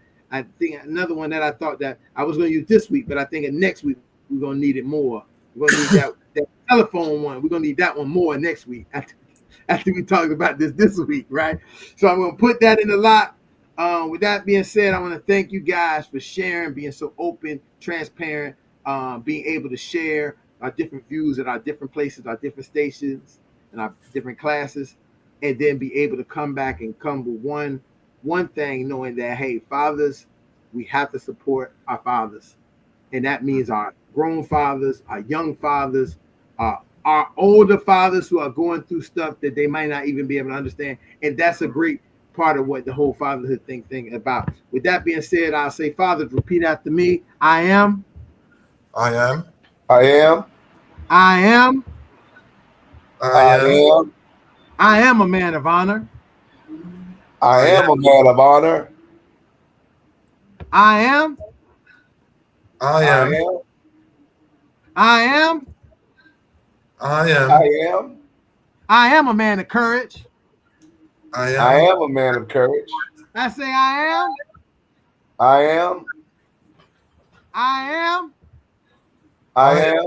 think another one that I thought that I was going to use this week, but I think next week we're going to need it more. We're going to need that telephone one. We're going to need that one more next week after we talked about this week, right? So I'm going to put that in the lot. With that being said, I want to thank you guys for sharing, being so open, transparent, being able to share our different views at our different places, our different stations, and our different classes, and then be able to come back and come with one thing, knowing that, hey, fathers, we have to support our fathers. And that means our grown fathers, our young fathers, our older fathers who are going through stuff that they might not even be able to understand. And that's a great part of what the whole fatherhood thing is about. With that being said, I'll say, fathers, repeat after me. I am. I am. I am. I am. I am. I am a man of honor. I am a man of honor. I am. I am. I am. I am. I am. I am a man of courage. I am a man of courage. I say I am. I am. I am. I am.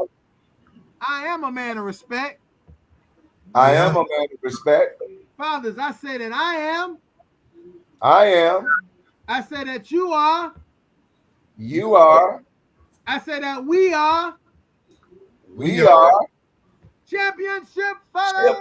I am a man of respect. I am a man of respect. Fathers, I say that I am. I am. I say that you are. You are. I say that we are. We are. Championship Fathers.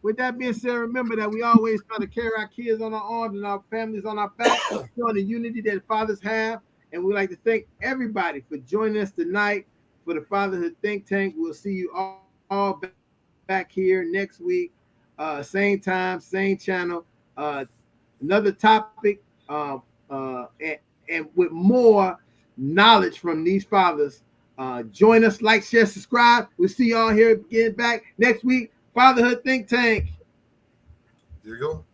With that being said, remember that we always try to carry our kids on our arms and our families on our back, showing the unity that fathers have. And we'd like to thank everybody for joining us tonight for the Fatherhood Think Tank. We'll see you all back here next week, same time, same channel, another topic, and with more knowledge from these fathers. Join us, like, share, subscribe. We'll see y'all here again back next week. Fatherhood Think Tank. There you go.